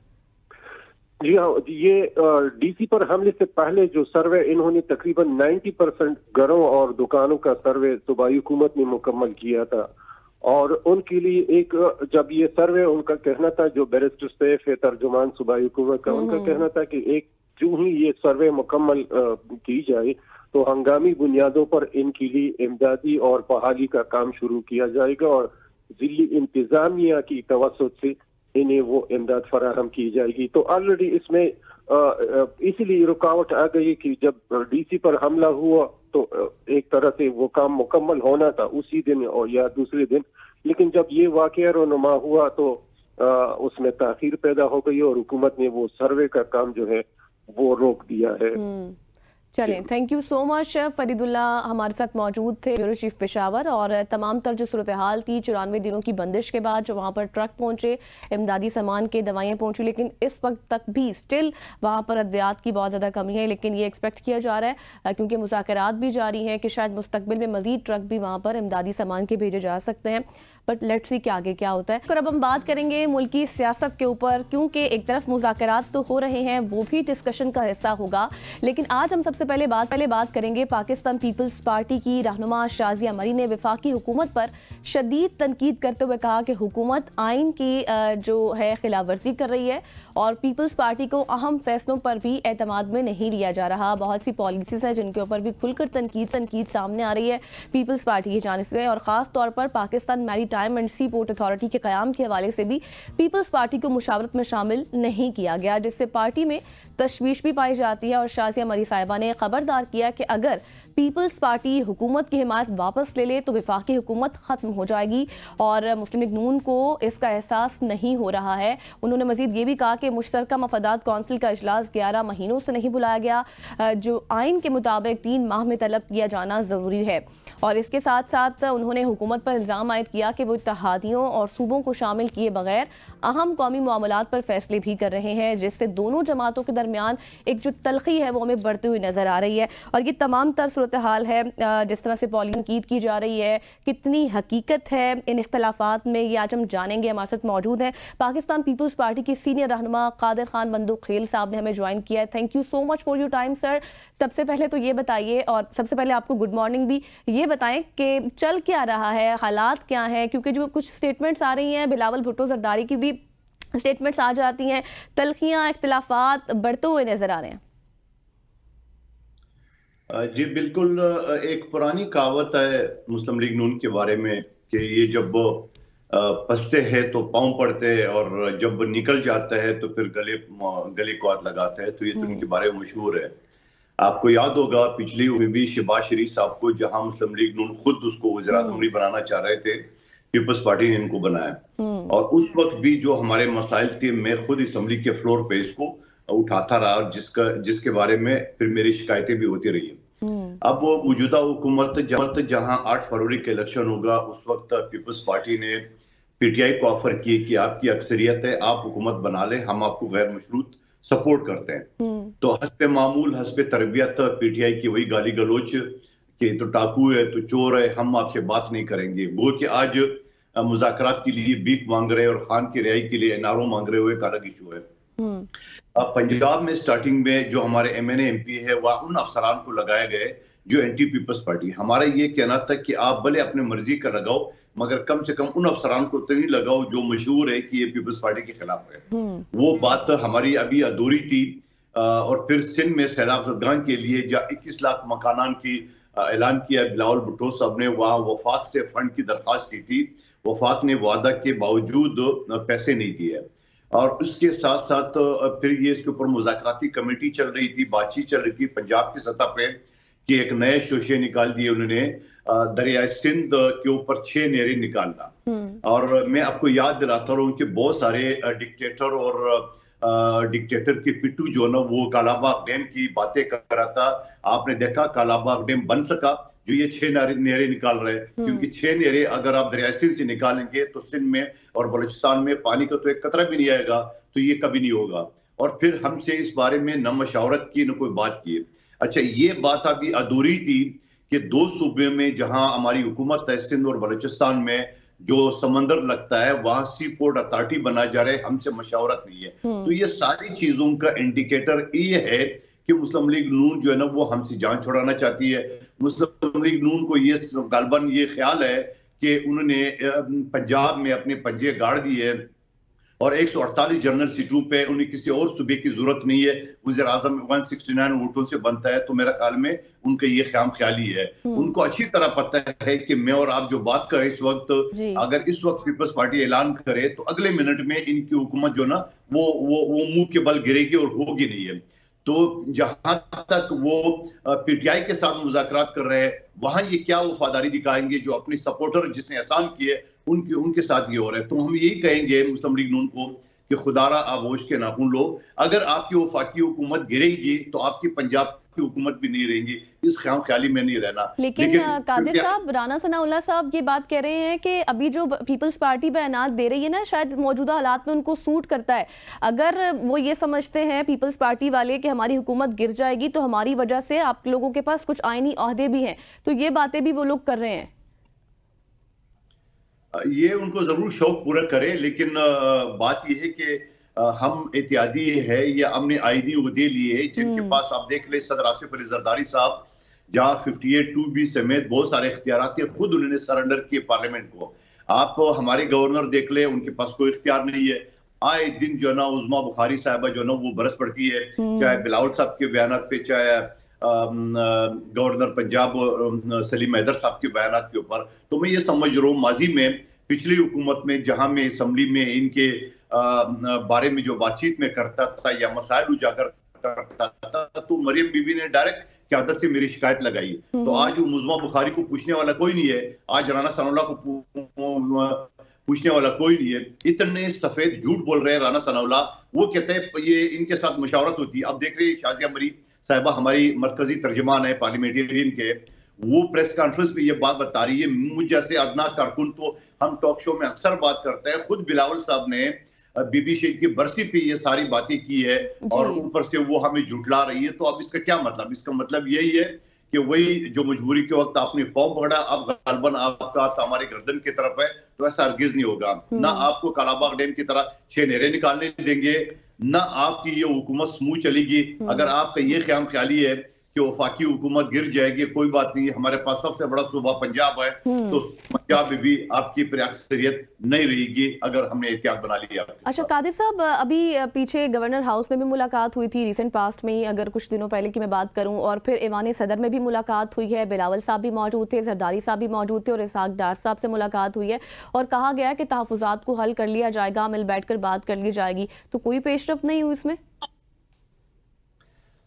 जी हाँ, ये डीसी पर हमले से पहले जो सर्वे इन्होंने तकरीबन 90% घरों और दुकानों का सर्वे सूबाई हुकूमत ने मुकम्मल किया था, और उनके लिए एक, जब ये सर्वे, उनका कहना था, जो बैरिस्टर सैफ है तर्जुमान सूबाई हुकूमत का, उनका कहना था कि एक जो ही ये सर्वे मुकम्मल की जाए तो हंगामी बुनियादों पर इनके लिए इमदादी और बहाली का काम शुरू किया जाएगा, और जिली इंतजामिया की तवस्सुत से इन्हें वो इमदाद फराहम की जाएगी। तो ऑलरेडी इसमें इसलिए रुकावट आ गई कि जब डीसी पर हमला हुआ तो एक तरह से वो काम मुकम्मल होना था उसी दिन और या दूसरे दिन, लेकिन जब ये वाकया रोनुमा हुआ तो उसमें ताखीर पैदा हो गई और हुकूमत ने वो सर्वे का काम जो है वो रोक दिया है। चलें, thank you so much. Faridullah हमारे साथ मौजूद थे, ब्यूरो चीफ पेशावर, और तमाम तर जो सूरत हाल थी 94 दिनों की बंदिश के बाद जो वहाँ पर ट्रक पहुँचे, इमदादी सामान के, दवाइयाँ पहुँची, लेकिन इस वक्त तक भी स्टिल वहाँ पर अद्वियात की बहुत ज़्यादा कमी है। लेकिन ये एक्सपेक्ट किया जा रहा है क्योंकि मुज़ाकरात भी जारी हैं कि शायद मुस्तकबिल में मज़ीद ट्रक भी वहाँ पर इमदादी सामान के भेजे जा सकते हैं, बट लेट्स सी कि आगे क्या होता है। और अब हम बात करेंगे मुल्की सियासत के ऊपर, क्योंकि एक तरफ मुज़ाकरात तो हो रहे हैं, वो भी डिस्कशन का हिस्सा होगा, लेकिन आज हम सबसे पहले बात करेंगे पाकिस्तान पीपल्स पार्टी की रहनुमा शाजिया मरी ने वफाकी हुकूमत पर शदीद तनकीद करते हुए कहा कि हुकूमत आइन की जो है खिलाफ वर्जी कर रही है और पीपल्स पार्टी को अहम फैसलों पर भी एतमाद में नहीं लिया जा रहा। बहुत सी पॉलिसीज हैं जिनके ऊपर भी खुलकर तनकीद सामने आ रही है पीपल्स पार्टी की जानिब से, और ख़ास तौर पर Pakistan maritime and sea port authority के क़याम के हवाले से भी पीपल्स पार्टी को मुशावरत में शामिल नहीं किया गया, जिससे पार्टी में तशवीश भी पाई जाती है। और शाजिया मरी साहिबा ने खबरदार किया कि अगर पीपल्स पार्टी हुकूमत की हिमायत वापस ले ले तो वफाकी हुकूमत ख़त्म हो जाएगी, और मुस्लिम लीग नून को इसका एहसास नहीं हो रहा है। उन्होंने मजीद ये भी कहा कि मुश्तरका मफादात कौंसिल का इजलास 11 महीनों से नहीं बुलाया गया, जो आइन के मुताबिक 3 माह में तलब किया जाना ज़रूरी है। और इसके साथ साथ उन्होंने हुकूमत पर इल्ज़ाम आयद किया कि वो इत्तेहादियों और सूबों को शामिल किए बगैर अहम कौमी मामलात पर फैसले भी कर रहे हैं, जिससे दोनों जमातों के दरमियान एक जो तलखी है वो हमें बढ़ती हुई नज़र आ रही है। और ये तमाम तर सूरत हाल है, जिस तरह से तनकीद की जा रही है, कितनी हकीकत है इन इख्तलाफात में, ये आज हम जानेंगे। हमारे साथ मौजूद हैं पाकिस्तान पीपल्स पार्टी की सीनियर रहनुमा कादिर खान बंदूक खेल साहब ने हमें ज्वाइन किया है। Thank you so much for your time sir. सबसे पहले तो ये बताइए, और सबसे पहले आपको गुड मॉर्निंग भी, ये बताएं कि चल क्या रहा है, हालात क्या हैं, क्योंकि जो कुछ स्टेटमेंट्स आ रही हैं, बिलावल भुट्टो जरदारी की भी स्टेटमेंट्स आ जाती हैं, तलखियां, इख्तिलाफात बढ़ते हुए नजर आ रहे हैं। जी बिल्कुल, एक पुरानी कहावत है मुस्लिम लीग नून के बारे में कि ये जब फंसते हैं तो पाँव पड़ते हैं और जब निकल जाता है तो फिर गले को हाथ लगाता है, तो ये तो उनके बारे में मशहूर है। आपको याद होगा पिछली में भी शहबाज शरीफ साहब को, जहां मुस्लिम लीग नून खुद उसको वज़ीर-ए-आज़म बनाना चाह रहे थे, पीपल्स पार्टी ने इनको बनाया, और उस वक्त भी जो हमारे मसाइल थे मैं खुद असम्बली के फ्लोर पे इसको उठाता रहा, जिसके बारे में फिर मेरी शिकायतें भी होती रही। अब वो मौजूदा हुकूमत जहां 8 फरवरी का इलेक्शन होगा, उस वक्त पीपल्स पार्टी ने पीटीआई को ऑफर किए कि आपकी अक्सरियत है, आप हुकूमत बना ले, हम आपको गैर मशरूत सपोर्ट करते हैं। तो हस्बे मामूल, हस्बे तरबियत पीटीआई की वही गाली गलोच कि तो टाकू है, तो चोर है, हम आपसे बात नहीं करेंगे। वो कि आज मुज़ाकरात के लिए भीख मांग रहे और खान की रिहाई के लिए एनआरओ मांग रहे हुए एक अलग इशू है। पंजाब में स्टार्टिंग में जो हमारे एमएनए एमपी है वह उन अफसरान को लगाए गए जो एंटी पीपल्स पार्टी। हमारा ये कहना था कि आप भले अपने मर्जी का लगाओ, मगर कम से कम उन अफसरान को तो नहीं लगाओ जो मशहूर है कि ये पीपल्स पार्टी के खिलाफ है। वो बात हमारी अभी अधूरी थी। और फिर सिंध में सैलाब ज़दगान के लिए 21 लाख मकानान की ऐलान किया बिलावल भुट्टो साहब ने, वहाँ वफाक से फंड की दरख्वास्त की थी, वफाक ने वादा के बावजूद पैसे नहीं दिए। और उसके साथ साथ फिर ये इसके ऊपर मुज़ाकराती कमेटी चल रही थी, बातचीत चल रही थी पंजाब की सतह पे कि एक नए शोशे निकाल दिए उन्होंने, दरिया सिंध के ऊपर 6 नहरें निकालना। और मैं आपको याद दिलाता हूँ कि बहुत सारे डिक्टेटर और डिक्टेटर के पिट्टू जो ना वो कालाबाग डैम की बातें कर रहा था। आपने देखा कालाबाग डैम बन सका जो ये 6 नहरें निकाल रहे हैं, क्योंकि 6 नहरें अगर आप दरिया सिंध से निकालेंगे तो सिंध में और बलूचिस्तान में पानी का तो एक कतरा भी नहीं आएगा, तो ये कभी नहीं होगा। और फिर हमसे इस बारे में न मशावरत की न कोई बात की। अच्छा, ये बात अभी अधूरी थी कि 2 सूबे में जहां हमारी हुकूमत है, सिंध और बलूचिस्तान में जो समंदर लगता है वहां सी पोर्ट अथॉरिटी बना जा रहा है, हमसे मशावरत नहीं है। तो ये सारी चीजों का इंडिकेटर ये है कि मुस्लिम लीग नून जो है ना वो हमसे जान छुड़ाना चाहती है। मुस्लिम लीग नून को ये गालबन ये ख्याल है कि उन्होंने पंजाब में अपने पंजे गाड़ दिए और 148 जनरल सीटों पे उन्हें किसी और सूबे की जरूरत नहीं है। वज़ीर आज़म 169 वोटों से बनता है, तो मेरा ख्याल में उनका ये ख्याम ख्याली है। उनको अच्छी तरह पता है कि मैं और आप जो बात करें इस वक्त, अगर इस वक्त पीपल्स पार्टी ऐलान करे तो अगले मिनट में इनकी हुकूमत जो ना वो मुंह के बल गिरेगी और होगी नहीं है। तो जहां तक वो पीटीआई के साथ मुज़ाकरात कर रहे हैं, वहां ये क्या वफादारी दिखाएंगे जो अपने सपोर्टर जिसने एहसान किए उनके साथ ये हो रहा है। तो हम यही कहेंगे मुस्लिम लीग नून को कि खुदारा आगोश के नाखून लो। अगर आपकी वफाकी हुकूमत गिरेगी तो आपकी पंजाब की हुकूमत भी नहीं रहेगी। इस ख्याम ख्याली में नहीं रहना। लेकिन कादिर साहब, राना सनाउल्लाह साहब ये बात कह रहे हैं कि अभी जो पीपल्स पार्टी बयानात दे रही है ना, शायद मौजूदा हालात में उनको सूट करता है। अगर वो ये समझते हैं पीपल्स पार्टी वाले कि हमारी हुकूमत गिर जाएगी तो हमारी वजह से आप लोगों के पास कुछ आईनी ओहदे भी हैं, तो ये बातें भी वो लोग कर रहे हैं। ये उनको जरूर शौक पूरा करे, लेकिन बात यह है कि हम एहतियाती है या हमने आईनी उहदे लिए जिनके पास आप देख ले सदर आसिफ अली जरदारी साहब, जहां 58(2)B समेत बहुत सारे इख्तियारात थे, खुद उन्होंने सरेंडर किए पार्लियामेंट को। आप हमारे गवर्नर देख ले, उनके पास कोई इख्तियार नहीं है। आए दिन जो ना उज़मा बुखारी साहबा जो ना वो बरस पड़ती है, चाहे बिलावल साहब के बयान पे, चाहे गवर्नर पंजाब सलीम हैदर साहब के बयान के ऊपर। तो मैं ये समझ रहा हूँ माजी में पिछली हुकूमत में जहां मैं असम्बली में इनके बारे में जो बातचीत में करता था या मसाइल उजागर करता था, तो मरियम बीबी ने डायरेक्ट क़यादत से मेरी शिकायत लगाई। तो आज मुज़मा बुखारी को पूछने वाला कोई नहीं है, आज राना सनाउल्लाह को पूछने वाला कोई नहीं है। इतने सफेद झूठ बोल रहे हैं राना सनाउल्लाह। वो कहते हैं ये इनके साथ मशावरत होती है। अब देख रहे हैं शाजिया मरी साहिबा हमारी मरकजी तर्जमान है पार्लियामेंटेरियन के, वो प्रेस कॉन्फ्रेंस में ये बात बता रही है। मुझ जैसे अदना कारकुन तो हम टॉक शो में अक्सर बात करते हैं, खुद बिलावल साहब ने बीबी शेख की बरसी पे ये सारी बातें की है और ऊपर से वो हमें झुठला रही है। तो अब इसका क्या मतलब? इसका मतलब यही है कि वही जो मजबूरी के वक्त आपने फॉर्म पकड़ा, अब गालबन आपका हमारे गर्दन की तरफ है, तो ऐसा हरगिज नहीं होगा। ना आपको कालाबाग डैम की तरह 6 नहरें निकालने देंगे, ना आपकी ये हुकूमत स्मूथ चलेगी। अगर आपका ये ख्याम ख्याली है कि वफाकी हुकूमत गिर जाएगी, कोई बात नहीं, हमारे पास सबसे बड़ा सूबा पंजाब है, तो पंजाब में भी आपकी फिर अक्सरियत नहीं रहेगी अगर हमने एहतियात बना लिया। अच्छा कादिर साहब, अभी पीछे गवर्नर हाउस में भी मुलाकात हुई थी रिसेंट पास्ट में ही, अगर कुछ दिनों पहले की मैं बात करूं, और फिर ईवान सदर में भी मुलाकात हुई है। बिलावल साहब भी मौजूद थे, जरदारी साहब भी मौजूद थे और इसहाक डार साहब से मुलाकात हुई है और कहा गया कि तहफ़्फ़ुज़ात को हल कर लिया जाएगा, मिल बैठ कर बात कर ली जाएगी। तो कोई पेशरफ नहीं हुई इसमें?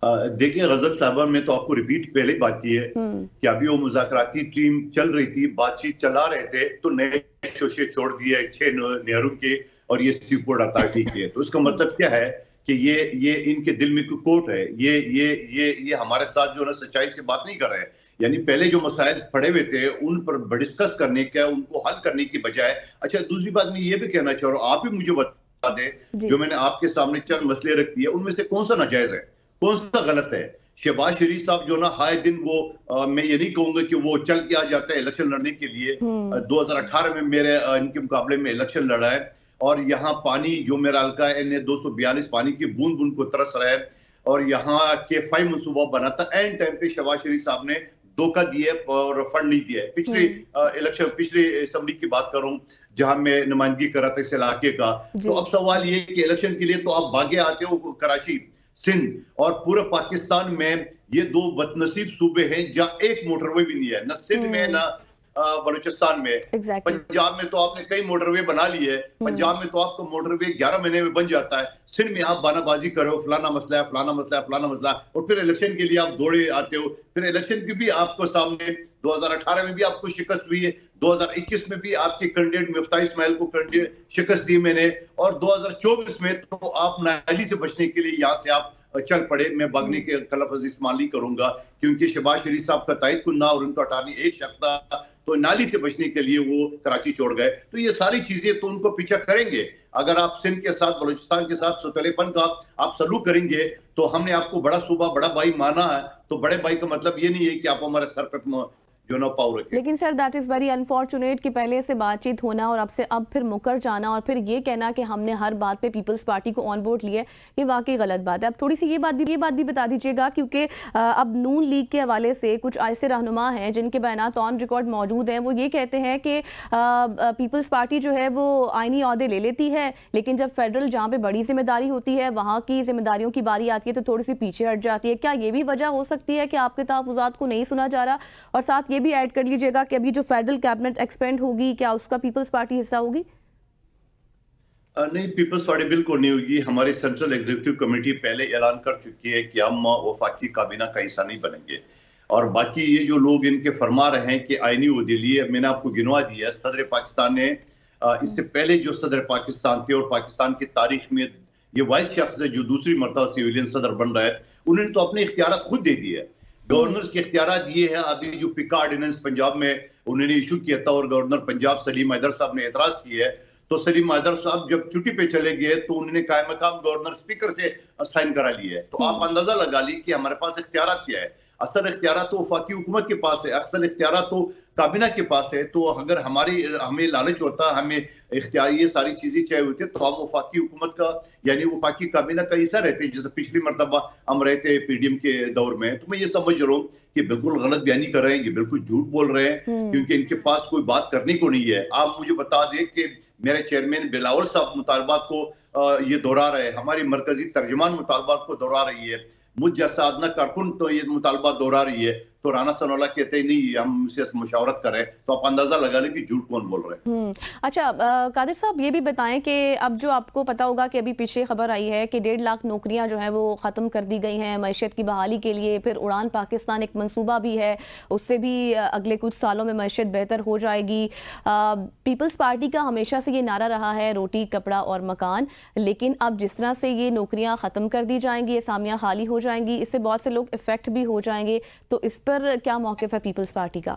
देखिए गजल साहबा, मैं तो आपको रिपीट पहले बात की है कि अभी वो मुज़ाकराती टीम चल रही थी, बातचीत चला रहे थे, तो नए शोशे छोड़ दिए 6 नहरों के और ये सी पोर्ट अथॉरिटी के। तो इसका मतलब क्या है कि ये इनके दिल में कोई कोट है। ये हमारे साथ जो है सच्चाई से बात नहीं कर रहे हैं। यानी पहले जो मसाइल पड़े हुए थे उन पर डिस्कस करने का, उनको हल करने की बजाय। अच्छा, दूसरी बात मैं ये भी कहना चाह रहा हूँ, आप ही मुझे बता दें, जो मैंने आपके सामने चंद मसले रख दिए उनमें से कौन सा नाजायज है, कौन सा गलत है? शहबाज शरीफ साहब जो ना हाय दिन वो मैं ये नहीं कहूंगा कि वो चल के आ जाता है इलेक्शन लड़ने के लिए। 2018 में मेरे इनके मुकाबले में इलेक्शन लड़ा है और यहाँ पानी जो मेरा हल्का है इन्हें 242 पानी की बूंद बूंद को तरस रहा है और यहाँ के 5 मनसूबा बना था। एंड टाइम पे शहबाज शरीफ साहब ने धोखा दिया और फंड नहीं दिया है। पिछले इलेक्शन, पिछले असेंबली की बात करूं जहां मैं नुमाइंदगी कर रहा था इस इलाके का, तो अब सवाल ये कि इलेक्शन के लिए तो आप भागे आते हो कराची, सिंध और पूरे पाकिस्तान में ये 2 बदनसीब सूबे हैं जहां एक मोटरवे भी नहीं है, न सिंध में, न बलूचिस्तान में। पंजाब में तो आपने कई मोटरवे बना ली है, पंजाब में तो आपको मोटरवे 11 महीने में बन जाता है। सिंध में आप बानाबाजी करो, फलाना मसला है, फलाना मसला है, फलाना मसला है, और फिर इलेक्शन के लिए आप दौड़े आते हो। फिर इलेक्शन की भी आपको सामने 2018 में भी आपको शिकस्त हुई है, 2021 में भी आपके कैंडिडेट मिफ्ता इस्माइल को शिकस्त दी मैंने, और 2024 में तो आप नाली से बचने के लिए यहाँ से आप चल पड़े। मैं भागने के लफ्ज़ इस्तेमाल नहीं करूंगा क्योंकि शहबाज शरीफ साहब का तायद कुन्ना और उनका अटारनी एक शख्स था, तो नाली से बचने के लिए वो कराची छोड़ गए। तो ये सारी चीजें तो उनको पीछा करेंगे। अगर आप सिंध के साथ, बलूचिस्तान के साथ सौतेलेपन का आप सलूक करेंगे तो हमने आपको बड़ा सूबा, बड़ा भाई माना है, तो बड़े भाई का मतलब ये नहीं है कि आप हमारे सर पे जो ना पावर रखे। लेकिन sir that is very unfortunate कि पहले से बातचीत होना और अब से अब फिर मुकर जाना और फिर ये कहना कि हमने हर बात पे पीपल्स पार्टी को ऑन बोर्ड लिया है, ये वाकई गलत बात है। अब थोड़ी सी ये बात भी बता दीजिएगा क्योंकि अब नून लीग के हवाले से कुछ ऐसे रहनुमा हैं जिनके बयानात ऑन रिकॉर्ड मौजूद हैं। वो ये कहते हैं कि पीपल्स पार्टी जो है वो आइनी ओहदे ले लेती है, लेकिन जब फेडरल जहाँ पे बड़ी जिम्मेदारी होती है, वहाँ की जिम्मेदारियों की बारी आती है तो थोड़ी सी पीछे हट जाती है। क्या ये भी वजह हो सकती है कि आपके तहफ़्फ़ुज़ात को नहीं सुना जा रहा? और साथ ये भी ऐड कर लीजिएगा कि अभी जो फेडरल कैबिनेट एक्सपेंड होगी, क्या उसका पीपल्स पार्टी हिस्सा होगी? नहीं, पीपल्स पार्टी बिल्कुल नहीं होगी। हमारी सेंट्रल एग्जीक्यूटिव कमेटी पहले ऐलान कर चुकी है कि हम वफाकी काबीना का हिस्सा नहीं बनेंगे। और बाकी ये जो लोग इनके फरमा रहे हैं कि आईनी उहदे लिए, मैंने आपको गिनवा दिया। सदर पाकिस्तान ने इससे पहले जो सदर पाकिस्तान थे और पाकिस्तान की तारीख में ये वाइस शख्स है जो दूसरी मरतबा सिविलियन सदर बन रहा है, उन्होंने तो अपने इख्तियार खुद दे दिए है। गवर्नर्स के इख्तियार ये है। अभी जो पिका ऑर्डिनेंस पंजाब में उन्होंने इशू किया था और गवर्नर पंजाब सलीम हैदर साहब ने एतराज किया है, तो सलीम हैदर साहब जब छुट्टी पे चले गए तो उन्होंने कायम मकाम गवर्नर स्पीकर से साइन करा लिया है। तो आप अंदाजा लगा ली कि हमारे पास इख्तियार क्या है। असल इख्तियार तो वफाकी हुकूमत के पास है, असल इख्तियार तो काबीना के पास है। तो अगर हमें लालच होता, हमें इख्तियार ये सारी चीजें चाहिए होती तो हम वफाकी हुकूमत का यानी वफाकी काबीना का हिस्सा रहते, जैसे पिछली मरतबा हम रहते पीडीएम के दौर में। तो मैं ये समझ रहा हूँ कि बिल्कुल गलत बयानी कर रहे हैं, ये बिल्कुल झूठ बोल रहे हैं क्योंकि इनके पास कोई बात करने को नहीं है। आप मुझे बता दें कि मेरे चेयरमैन बिलावल साहब मुतालबात को ये दोहरा रहे हैं, हमारी मरकजी तर्जुमान मुतालबात को दोहरा रही है, मुझ जैसा अदना कारकुन तो ये मुतालबा दोहरा रही है, तो राना सनोला कहते हैं नहीं हम इससे मुशावरत करें। तो आप अंदाजा लगा लें कि झूठ कौन बोल रहे हैं। अच्छा कादिर साहब ये भी बताएं कि अब जो आपको पता होगा कि अभी पीछे खबर आई है कि 1.5 लाख नौकरियां जो है वो ख़त्म कर दी गई हैं मईशत की बहाली के लिए। फिर उड़ान पाकिस्तान एक मंसूबा भी है, उससे भी अगले कुछ सालों में मईशत बेहतर हो जाएगी। पीपल्स पार्टी का हमेशा से ये नारा रहा है रोटी कपड़ा और मकान, लेकिन अब जिस तरह से ये नौकरियाँ ख़त्म कर दी जाएंगी, असामियाँ खाली हो जाएंगी, इससे बहुत से लोग इफेक्ट भी हो जाएंगे। तो इस पर क्या मौक़िफ़ है पीपल्स पार्टी का?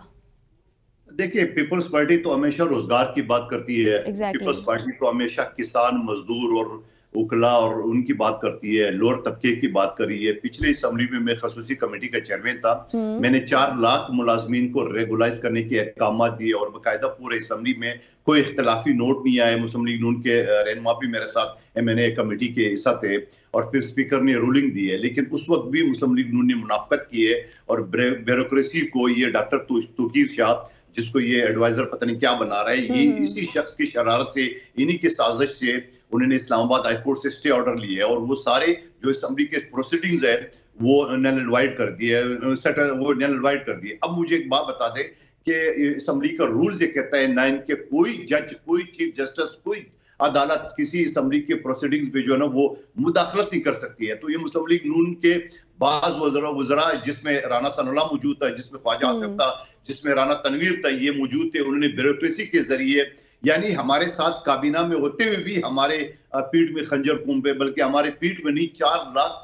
देखिए, पीपल्स पार्टी तो हमेशा रोजगार की बात करती है। Exactly. पीपल्स पार्टी तो हमेशा किसान, मजदूर और उकला और उनकी बात करती है, लोअर तबके की बात करी है। पिछले असम्बली में मैं खसूसी कमेटी का चेयरमैन था, मैंने 4 लाख मुलाजमीन को रेगुलाइज करने के अहकाम दिए और बाकायदा पूरे असम्बली में कोई इख्तलाफी नोट नहीं आया। मुस्लिम लीग नून के रहनुमा भी मेरे साथ MNA कमेटी के हिस्सा थे और फिर स्पीकर ने रूलिंग दी है। लेकिन उस वक्त भी मुस्लिम लीग नून ने मुनाफकत की है और ब्यूरोक्रेसी को ये डॉक्टर तौकीर शाह जिसको ये एडवाइजर पता नहीं क्या बना रहा है, ये इसी शख्स की शरारत से, इन्हीं की साजिश से उन्होंने इस्लामाबाद हाई कोर्ट से स्टे ऑर्डर लिए और वो सारे जो असम्बली के प्रोसीडिंग्स है वो नल कर दिए, वो नल कर दिए। अब मुझे एक बात बता दे कि असम्बली का रूल ये कहता है ना इनके कोई जज, कोई चीफ जस्टिस, कोई अदालत किसी असम्बली के प्रोसीडिंग्स पे जो है ना वो मुदाखलत नहीं कर सकती है। तो ये मुस्लिम लीग नून के बाज वज़रा जिसमें राना सनोला मौजूद था, जिसमें ख्वाजा आसिफ था, जिसमें राना तनवीर था, ये मौजूद थे। उन्होंने ब्यूरोक्रेसी के जरिए यानी हमारे साथ काबीना में होते हुए भी हमारे पीठ में खंजर घूमे, बल्कि हमारे पीठ में नहीं 4 लाख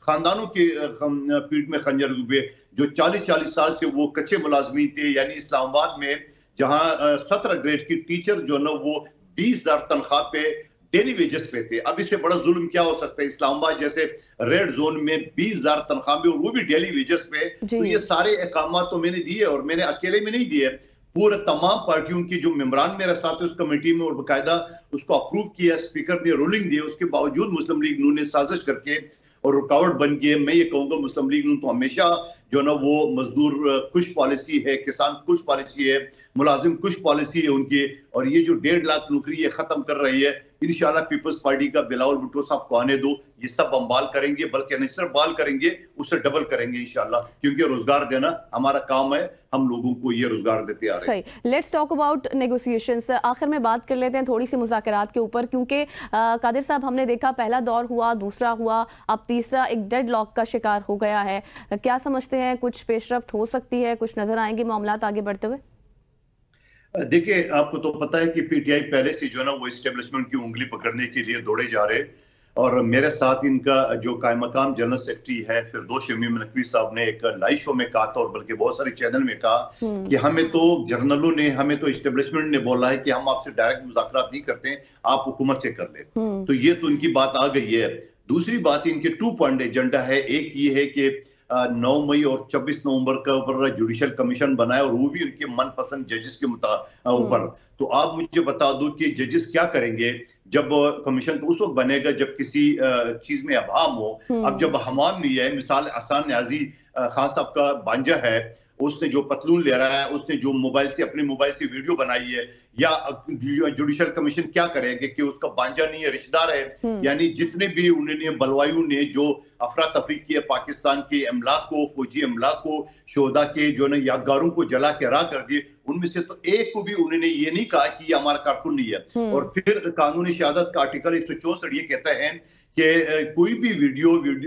खानदानों के पीठ में खंजर घूमे जो 40-40 साल से वो कच्चे मुलाजमी थे। यानी इस्लामाबाद में जहां 17 ग्रेड की टीचर जो ना वो 20,000 तनख्वाह पे डेली वेजेस पे थे। अब इससे बड़ा जुल्म क्या हो सकता है? इस्लामाबाद जैसे रेड जोन में 20,000 तनख्वाह पे और वो भी डेली वेजेस पे। तो ये सारे अहकाम तो मैंने दिए और मैंने अकेले में नहीं दिए, पूरे तमाम पार्टियों की जो मेंबरान मेरे साथ है उस कमेटी में और बाकायदा उसको अप्रूव किया, स्पीकर ने रूलिंग दी। उसके बावजूद मुस्लिम लीग नून ने साजिश करके और रुकावट बन गई है। मैं ये कहूंगा मुस्लिम लीग नून तो हमेशा जो ना वो मजदूर खुश पॉलिसी है, किसान खुश पॉलिसी है, मुलाजिम खुश पॉलिसी है उनकी। और ये जो 1.5 लाख नौकरी ये खत्म कर रही है, इंशाल्लाह पीपल्स पार्टी का बिलावल भुट्टो साहब को आने दो, ये सब हम बाल करेंगे, बल्कि नहीं सिर्फ बाल करेंगे, उससे डबल करेंगे इंशाल्लाह, क्योंकि रोजगार देना हमारा काम है, हम लोगों को ये रोजगार देते आ रहे हैं। सही। Let's talk about negotiations. आखिर में बात कर लेते हैं थोड़ी सी मुज़ाकरात के ऊपर, क्योंकि कादिर साहब हमने देखा पहला दौर हुआ, दूसरा हुआ, अब तीसरा एक डेडलॉक का शिकार हो गया है। क्या समझते हैं, कुछ पेशरफ्त हो सकती है, कुछ नजर आएंगे मामलात आगे बढ़ते हुए? देखिए, आपको तो पता है कि पीटीआई पहले से जो है ना वो एस्टेब्लिशमेंट की उंगली पकड़ने के लिए दौड़े जा रहे, और मेरे साथ इनका जो कायम मकाम जनरल सेक्रेटरी है फिरदौस शमीम नकवी साहब ने एक लाइव शो में कहा था, और बल्कि बहुत सारे चैनल में कहा कि हमें तो जर्नलों ने, हमें तो एस्टेब्लिशमेंट ने बोला है कि हम आपसे डायरेक्ट मुज़ाकरात नहीं करते हैं, आप हुकूमत से कर ले। तो ये तो उनकी बात आ गई है। दूसरी बात, इनके 2 पॉइंट एजेंडा है। एक ये है कि 9 मई और 24 नवंबर का ऊपर जुडिशियल कमीशन बनाया, और वो भी उनके मनपसंद जजेस के ऊपर। तो आप मुझे बता दो कि जजेस क्या करेंगे जब कमीशन तो उस वक्त बनेगा जब किसी चीज में अभाव हो। अब जब हमाम नहीं है, मिसाल अहसान न्याजी खान साहब का भांजा है, उसने जो पतलून ले रहा है, उसने जो अपने मोबाइल से वीडियो बनाई है, या जुडिशियल कमीशन क्या करेंगे कि उसका भांजा नहीं है, रिश्तेदार है, यानी जितने भी उन्होंने बलवायु ने जो अफरा तफरी की है पाकिस्तान के अमलाक को, फौजी अमलाक को, शोहदा के जो है यादगारों को जला के राह कर दिए, उनमें से तो एक को भी उन्होंने ये नहीं कहा कि ये हमारा कारकुन नहीं है। और फिर कानूनी शहादत का आर्टिकल 164 ये कहता है कि कोई भी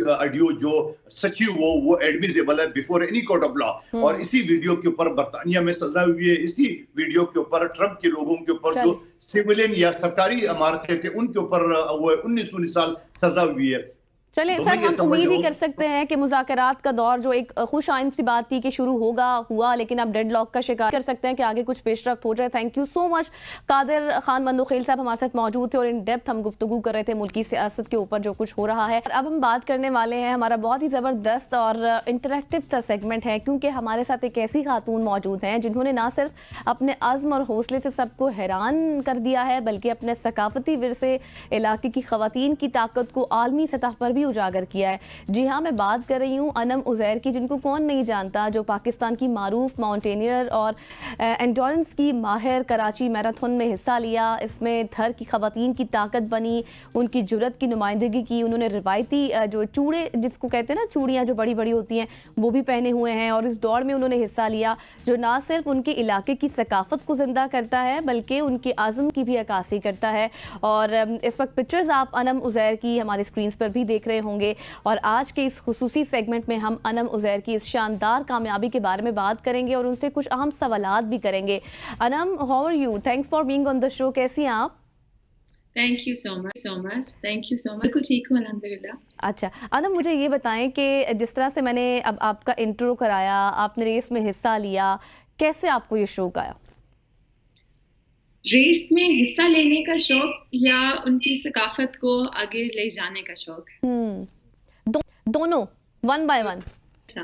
ऑडियो जो सची हो वो एडमिसेबल है before any court of law. और इसी वीडियो के ऊपर बर्तानिया में सजा हुई है, इसी वीडियो के ऊपर ट्रंप के लोगों के ऊपर जो सिविलियन या सरकारी इमारतें थे उनके ऊपर वो 19 साल सजा हुई है। चलिए सर, हम उम्मीद ही कर सकते हैं कि मुज़ाकरात का दौर जो एक खुश आइंद सी बात थी कि शुरू होगा, हुआ, लेकिन अब डेडलॉक का शिकार कर सकते हैं कि आगे कुछ पेशरफ्त हो जाए। Thank you so much. Qadir Khan Bandokhel साहब हमारे साथ मौजूद थे और इन डेप्थ हम गुफ्तगू कर रहे थे मुल्की सियासत के ऊपर जो कुछ हो रहा है। अब हम बात करने वाले हैं, हमारा बहुत ही ज़बरदस्त और इंटरेक्टिव सा सेगमेंट है, क्योंकि हमारे साथ एक ऐसी खातून मौजूद हैं जिन्होंने ना सिर्फ अपने अज़्म और हौसले से सबको हैरान कर दिया है, बल्कि अपने सकाफती विरसे, इलाके की ख़वातीन की ताकत को आलमी सतह पर भी उजागर किया है। जी हाँ, मैं बात कर रही हूँ अनम उज़ैर की, जिनको कौन नहीं जानता, जो पाकिस्तान की मारूफ माउंटेनियर और एंडोरेंस की माहिर। कराची मैराथन में हिस्सा लिया, इसमें थर की ख़वातीन की ताकत बनी, उनकी जुर्रत की नुमाइंदगी की। उन्होंने रिवायती जो चूड़े जिसको कहते हैं ना, चूड़ियाँ जो बड़ी बड़ी होती हैं, वो भी पहने हुए हैं, और इस दौड़ में उन्होंने हिस्सा लिया जो ना सिर्फ उनके इलाके की सकाफत को ज़िंदा करता है बल्कि उनके आज़म की भी अक्कासी करता है। और इस वक्त पिक्चर्स आप अनम उज़ैर की हमारी स्क्रीन पर भी देख रहे होंगे, और आज के इस खुसूसी सेगमेंट में हम अनम उज़ैर की इस शानदार कामयाबी के बारे में बात करेंगे और उनसे कुछ अहम सवालात भी करेंगे। Anam, how are you? Thanks for being on the show. कैसी हैं आप? Thank you so much. Thank you so much. बिल्कुल ठीक हूँ, अल्हम्दुलिल्लाह। अच्छा अनम, मुझे ये बताएं कि जिस तरह से मैंने अब आपका इंट्रो कराया, आपने रेस में हिस्सा लिया, कैसे आपको ये शौक आया? रेस में हिस्सा लेने का शौक या उनकी सकाफत को आगे ले जाने का शौक? दोनों, वन बाय वन। अच्छा,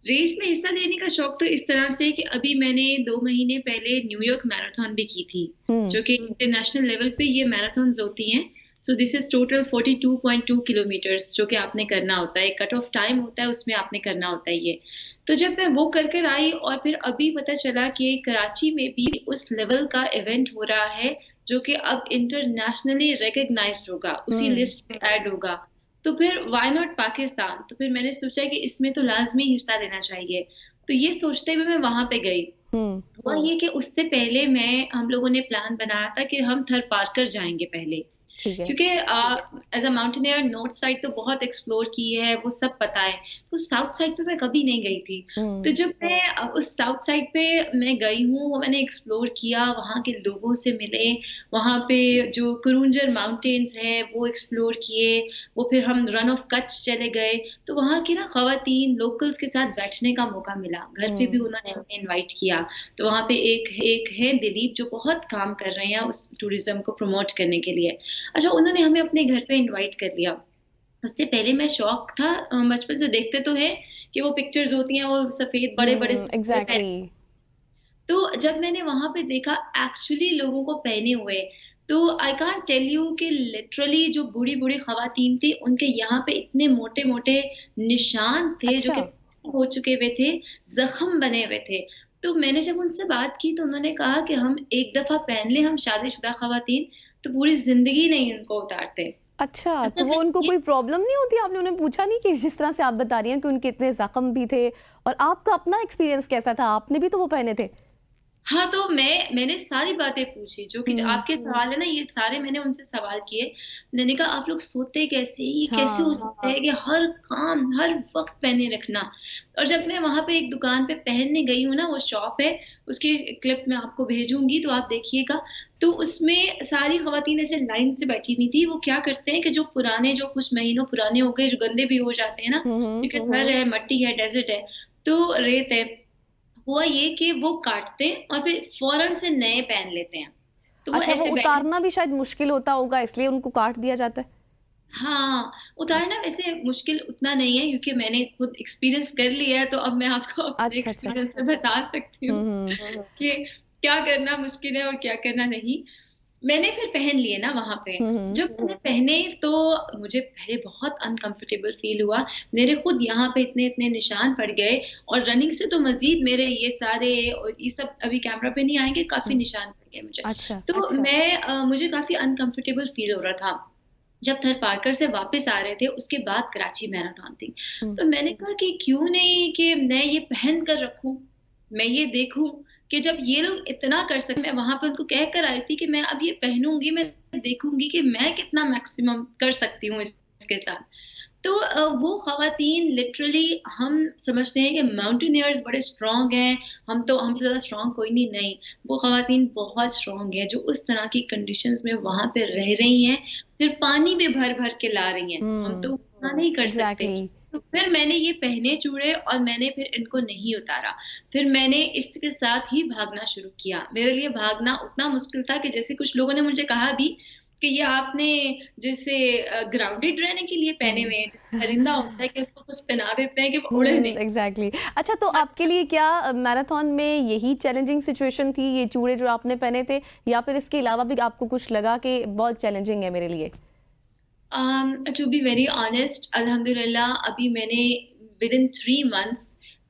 रेस में हिस्सा लेने का शौक तो इस तरह से कि अभी मैंने 2 महीने पहले न्यूयॉर्क मैराथन भी की थी, जो कि इंटरनेशनल लेवल पे ये मैराथन्स होती हैं। So this is total 42.2 kilometres जो कि आपने करना होता है, कट ऑफ टाइम होता है, उसमें आपने करना होता है ये। तो जब मैं वो कर आई और फिर अभी पता चला कि कराची में भी उस लेवल का इवेंट हो रहा है जो कि अब इंटरनेशनली रिकग्नाइज्ड होगा, उसी लिस्ट में ऐड होगा, तो फिर व्हाई नॉट पाकिस्तान? तो फिर मैंने सोचा कि इसमें तो लाजमी हिस्सा लेना चाहिए। तो ये सोचते हुए मैं वहां पे गई। हुआ ये कि उससे पहले हम लोगों ने प्लान बनाया था कि हम थर पार्कर जाएंगे पहले, क्योंकि as a mountaineer north side तो बहुत एक्सप्लोर की है, वो सब पता है, तो साउथ साइड पे मैं कभी नहीं गई थी। तो जब मैं उस साउथ साइड पे मैं गई हूँ, वो मैंने एक्सप्लोर किया, वहाँ के लोगों से मिले, वहाँ पे जो कुरुंजर माउंटेन्स हैं वो एक्सप्लोर किए, वो फिर हम रन ऑफ कच्छ चले गए, तो वहाँ की ना खवातीन लोकल्स के साथ बैठने का मौका मिला, घर पे भी उन्होंने हमें इन्वाइट किया। तो वहाँ पे एक है दिलीप जो बहुत काम कर रहे हैं उस टूरिज्म को प्रमोट करने के लिए। अच्छा, उन्होंने हमें अपने घर पे इनवाइट कर लिया। उससे पहले मैं शौक था, बचपन से देखते तो हैं कि वो पिक्चर्स होती हैं वो सफेद बड़े बड़े एग्जैक्टली। तो जब मैंने वहां पे देखा एक्चुअली लोगों को पहने हुए, तो आई कांट टेल यू कि लिटरली जो बूढ़ी बूढ़ी खवातीन थी उनके यहाँ पे इतने मोटे मोटे निशान थे। अच्छा। जो कि हो चुके हुए थे, जख्म बने हुए थे। तो मैंने जब उनसे बात की तो उन्होंने कहा कि हम एक दफा पहन ले, हम शादीशुदा खवातीन, तो पूरी जिंदगी नहीं उनको उतारते। अच्छा, तो वो उनको कोई प्रॉब्लम नहीं होती? आपने उन्हें पूछा नहीं कि जिस तरह से आप बता रही हैं कि उनके इतने जख्म भी थे, और आपका अपना एक्सपीरियंस कैसा था? आपने भी तो वो पहने थे। हाँ, तो मैंने सारी बातें पूछी जो कि आपके सवाल है ना, ये सारे मैंने उनसे सवाल किए। मैंने कहा आप लोग सोते कैसे, ये कैसे हो सकता है कि हर काम हर वक्त पहने रखना। और जब मैं वहां पे एक दुकान पे पहनने गई हूँ ना, वो शॉप है, उसकी क्लिप मैं आपको भेजूंगी तो आप देखिएगा। तो उसमें सारी खवातीन ऐसे लाइन से बैठी हुई थी। वो क्या करते हैं कि जो पुराने, जो कुछ महीनों पुराने हो गए, जो गंदे भी हो जाते हैं ना, क्योंकि घर है, मट्टी है, डेजर्ट है, तो रेत है, हुआ ये कि वो काटते हैं और फिर फौरन से नए पहन लेते हैं। तो वो अच्छा, वो ऐसे बैठे, उतारना भी शायद मुश्किल होता होगा, इसलिए उनको काट दिया जाता है। हाँ, उतारना वैसे मुश्किल उतना नहीं है क्योंकि मैंने खुद एक्सपीरियंस कर लिया है, तो अब मैं आपको अपने अच्छा अच्छा। एक्सपीरियंस से बता सकती हूँ कि क्या करना मुश्किल है और क्या करना नहीं। मैंने फिर पहन लिए ना वहां पे। जब मैंने पहने तो मुझे पहले बहुत अनकंफर्टेबल फील हुआ। मेरे खुद यहाँ पे इतने इतने निशान पड़ गए, और रनिंग से तो मजीद मेरे ये सारे, और ये सब अभी कैमरा पे नहीं आएंगे, काफी निशान पड़ गए मुझे। अच्छा तो मुझे काफी अनकंफर्टेबल फील हो रहा था। जब थर पार्कर से वापस आ रहे थे, उसके बाद कराची मैराथन थी, तो मैंने कहा कि क्यों नहीं कि मैं ये पहन कर रखूं, मैं ये देखूं कि जब ये लोग इतना कर सकते। मैं वहां पे उनको कह कर आई थी कि मैं अब ये पहनूंगी, मैं देखूंगी कि मैं कितना मैक्सिमम कर सकती हूँ इसके साथ। तो वो खवातीन लिटरली, हम समझते हैं कि माउंटेनियर्स बड़े स्ट्रांग हैं, हम तो हमसे ज्यादा स्ट्रांग कोई नहीं, नहीं, वो खवातीन बहुत स्ट्रांग है जो उस तरह की कंडीशंस में वहां पे रह रही हैं, फिर पानी भी भर भर के ला रही हैं। हम तो उतना नहीं कर सकते। एग्जैक्टली। तो फिर मैंने ये पहने चूड़े और मैंने फिर इनको नहीं उतारा। फिर मैंने इसके साथ ही भागना शुरू किया। मेरे लिए भागना उतना मुश्किल था कि जैसे कुछ लोगों ने मुझे कहा भी कि ये आपने जैसे ग्राउंडेड रहने के लिए पहने हुए हैं, जैसे परिंदा होता है कि उसको कुछ पहना देते हैं कि वो उड़े नहीं। एग्जैक्टली। अच्छा, तो आपके लिए क्या मैराथन में यही चैलेंजिंग सिचुएशन थी, ये चूड़े जो आपने पहने थे, या फिर इसके अलावा भी आपको कुछ लगा कि बहुत चैलेंजिंग है मेरे लिए? टू बी वेरी ऑनेस्ट, अल्हम्दुलिल्लाह अभी मैंने with in 3 months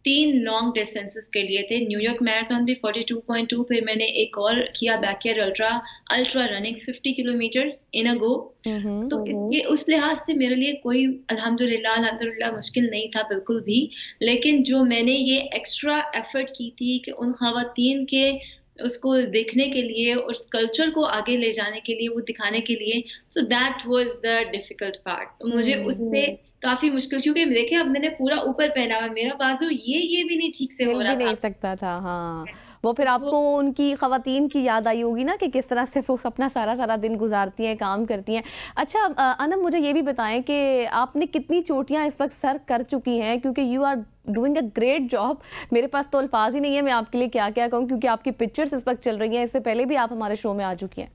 3 long distances के लिए थे। न्यूयॉर्क मैराथन भी 42.2, फिर मैंने एक और किया backyard ultra, ultra running 50 kilometres in a go. तो इसके उस लिहाज से मेरे लिए कोई अल्हम्दुलिल्लाह अल्हम्दुलिल्लाह मुश्किल नहीं था बिल्कुल भी। लेकिन जो मैंने ये एक्स्ट्रा एफर्ट की थी कि उन खवातीन के उसको देखने के लिए, उस कल्चर को आगे ले जाने के लिए, वो दिखाने के लिए, so that was the difficult part. मुझे उससे काफी मुश्किल, क्योंकि देखिए अब मैंने पूरा ऊपर पहना हुआ, मेरा बाजू ये भी नहीं ठीक से हो हिल रहा भी नहीं था। सकता था। हाँ, वो फिर आपको उनकी खवातीन की याद आई होगी ना कि किस तरह से वो अपना सारा सारा दिन गुजारती हैं, काम करती हैं। अच्छा अनम, मुझे ये भी बताएं कि आपने कितनी चोटियां इस वक्त सर कर चुकी हैं, क्योंकि you are doing a great job. मेरे पास तो अल्फाज ही नहीं है मैं आपके लिए क्या क्या कहूँ, क्योंकि आपकी पिक्चर्स इस वक्त चल रही हैं, इससे पहले भी आप हमारे शो में आ चुकी हैं।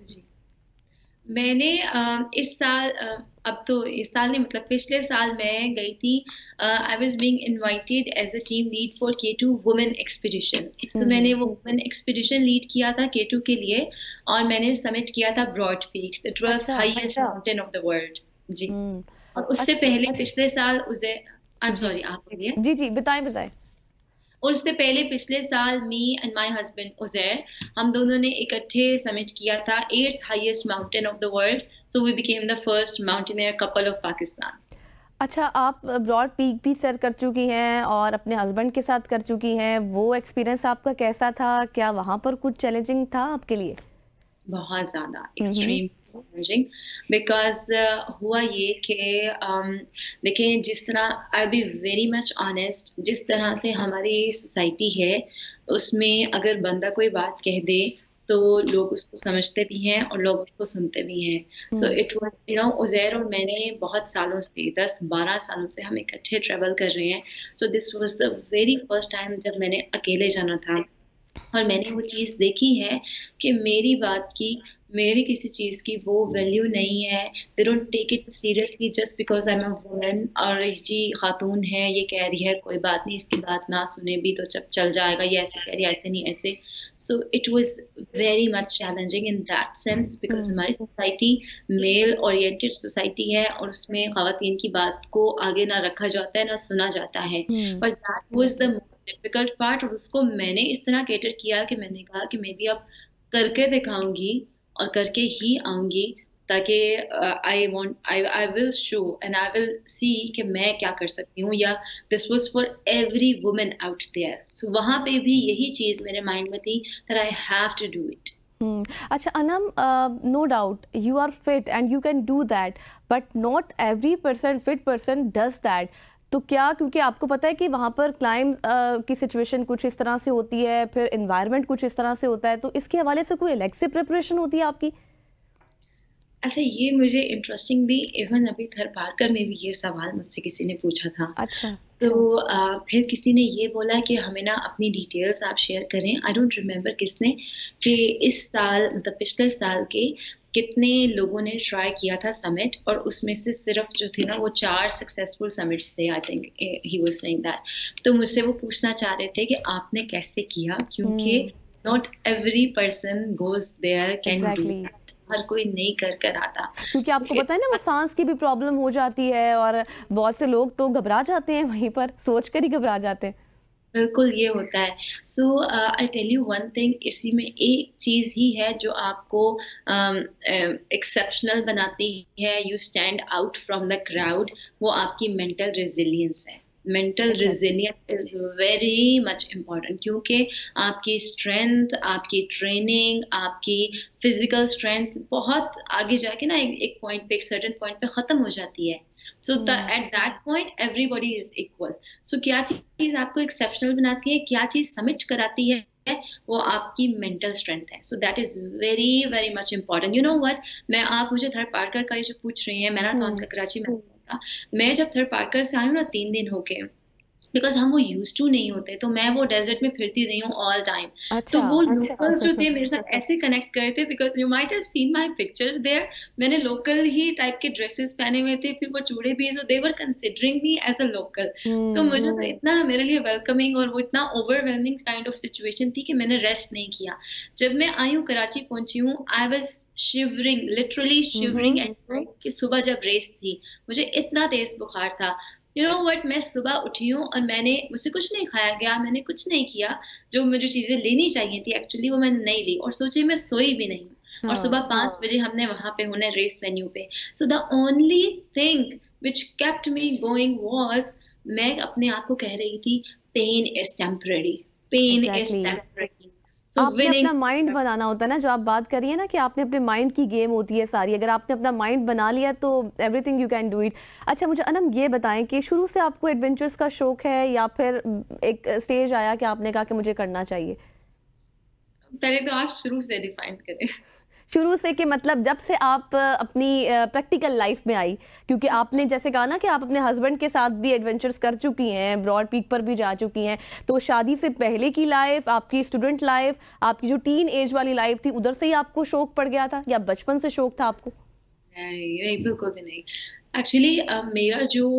जी, मैंने इस साल अब तो इस साल नहीं, मतलब पिछले साल मैं गई थी। I was being invited as a team lead for K2 women expedition. So मैंने वो वुमेन एक्सपीडिशन लीड किया था K2 के लिए, और मैंने समिट किया था Broad Peak, the 12th highest mountain of the world. जी, और उससे पहले पिछले साल उसे, आई एम सॉरी, आप बोलिए। जी जी, बताएं बताएं। और उससे पहले पिछले साल me and my husband Uzair, हम दोनों ने इकट्ठे समिट किया था 8th highest mountain of the world. So we became the first mountaineer couple of Pakistan. अच्छा, आप ब्रॉड पीक भी सर कर चुकी हैं और अपने हस्बैंड के साथ कर चुकी हैं, वो एक्सपीरियंस आपका कैसा था? क्या वहाँ पर कुछ चैलेंजिंग था आपके लिए? बहुत ज्यादा एक्सट्रीम चैलेंजिंग, बिकॉज हुआ ये कि देखिए, जिस तरह, आई बी वेरी मच ऑनेस्ट, जिस तरह से हमारी सोसाइटी है उसमें अगर बंदा कोई बात कह दे तो लोग उसको समझते भी हैं और लोग उसको सुनते भी हैं। So it was, you know, Uzair और मैंने बहुत सालों से, 10-12 सालों से हम इकट्ठे ट्रेवल कर रहे हैं। So this was the very first time जब मैंने अकेले जाना था, और मैंने वो चीज़ देखी है कि मेरी बात की, मेरी किसी चीज़ की वो वैल्यू नहीं है। They don't take it seriously just because I am a woman, और जी खातून है, ये कह रही है, कोई बात नहीं, इसकी बात ना सुने भी तो जब चल जाएगा, ये ऐसे कह रही है, ऐसे नहीं ऐसे। So it was very much challenging in that sense, because हमारी सोसाइटी मेल ओरिएंटेड सोसाइटी है, और उसमें खवातीन की बात को आगे ना रखा जाता है ना सुना जाता है। But that was the most difficult part, और उसको मैंने इस तरह कैटर किया कि मैंने कहा कि मैं भी अब करके दिखाऊंगी, और करके ही आऊंगी, ताकि I will show and I will see कि मैं क्या कर सकती हूँ, या this was for every woman out there. So वहां पे भी यही चीज मेरे माइंड में थी that I have to do it. अच्छा Anam, no doubt you are fit and you can do that, but not every person fit person does that. तो क्या, क्योंकि आपको पता है कि वहाँ पर क्लाइम की सिचुएशन कुछ इस तरह से होती है, फिर एनवायरनमेंट कुछ इस तरह से होता है, तो इसके हवाले से कोई अलग से प्रिपरेशन होती है आपकी? अच्छा, ये मुझे इंटरेस्टिंग भी, इवन अभी थरपारकर में भी ये सवाल मुझसे किसी ने पूछा था। अच्छा। तो फिर किसी ने ये बोला कि हमें ना अपनी डिटेल्स आप शेयर करें। आई डोंट रिमेम्बर किसने, कि इस साल मतलब पिछले साल के कितने लोगों ने ट्राई किया था समिट, और उसमें से सिर्फ जो थे ना वो 4 सक्सेसफुल समिट्स थे, I think he was saying that. तो मुझसे वो पूछना चाह रहे थे कि आपने कैसे किया, क्योंकि not every person goes there can do, हर कोई नहीं कर आता। क्योंकि आपको पता है ना वो सांस की भी प्रॉब्लम हो जाती है, और बहुत से लोग तो घबरा जाते हैं, वहीं पर सोच कर ही घबरा जाते हैं। बिल्कुल ये होता है। So I tell you one thing, इसी में एक चीज ही है जो आपको एक्सेप्शनल बनाती है, you stand out from the crowd, वो आपकी मेंटल रेजिलियंस है। Mental resilience is very much important, क्योंकि आपकी स्ट्रेंथ, आपकी ट्रेनिंग, आपकी फिजिकल स्ट्रेंथ बहुत आगे जाके ना एक पॉइंट पे, एक सर्टेन पॉइंट पे खत्म हो जाती है। So at that point everybody is equal. So क्या चीज आपको एक्सेप्शनल बनाती है, क्या चीज समिट कराती है, वो आपकी मेंटल स्ट्रेंथ है। So that is very very much important. You know what, मैं, आप मुझे थरपारकर का ये जो पूछ रही हैं, मैराथन का, कराची मैराथन का, मैं जब थरपारकर से आई हूँ ना 3 दिन होके, बिकॉज हम वो यूज टू नहीं होते, तो मैं वो डेजर्ट में फिरती रही हूँ ऑल टाइम। तो वो लोकल्स जो थे मेरे साथ ऐसे कनेक्ट करे थे, because you might have seen my pictures there, मैंने लोकल ही टाइप के ड्रेसेस पहने हुए थे, फिर वो चूड़े भी, so they were considering me as a local. तो मुझे तो इतना मेरे लिए वेलकमिंग और वो इतना ओवरवेलमिंग काइंड ऑफ सिचुएशन थी कि मैंने रेस्ट नहीं किया। जब मैं आई हूँ, कराची पहुंची हूँ, I was shivering, literally shivering at, कि सुबह जब रेस थी मुझे इतना तेज बुखार था। यू नो व्हाट, मैं सुबह उठी हूँ और मुझसे कुछ नहीं खाया गया, मैंने कुछ नहीं किया, जो मुझे चीजें लेनी चाहिए थी एक्चुअली वो मैंने नहीं ली, और सोचिए मैं सोई भी नहीं हूँ, और सुबह 5 बजे हमने वहां पे होना रेस वेन्यू पे। So the only thing which kept me going was, मैं अपने आप को कह रही थी pain is temporary, pain is temporary. आपने अपना माइंड बनाना होता है ना, जो आप बात करिए ना कि आपने अपने माइंड की गेम होती है सारी, अगर आपने अपना माइंड बना लिया तो everything you can do it. अच्छा मुझे अनम ये बताएं कि शुरू से आपको एडवेंचर्स का शौक है, या फिर एक स्टेज आया कि आपने कहा कि मुझे करना चाहिए? पहले तो आप शुरू से डिफाइन करें। शुरू से कि मतलब जब से आप अपनी प्रैक्टिकल लाइफ में आई, क्योंकि आपने जैसे कहा ना कि आप अपने हस्बैंड के साथ भी एडवेंचर्स कर चुकी हैं, ब्रॉड पीक पर भी जा चुकी हैं, तो शादी से पहले की लाइफ, आपकी स्टूडेंट लाइफ, आपकी जो टीन एज वाली लाइफ थी, उधर से ही आपको शौक पड़ गया था, या बचपन से शौक था आपको? नहीं, बिल्कुल भी नहीं। एक्चुअली मेरा जो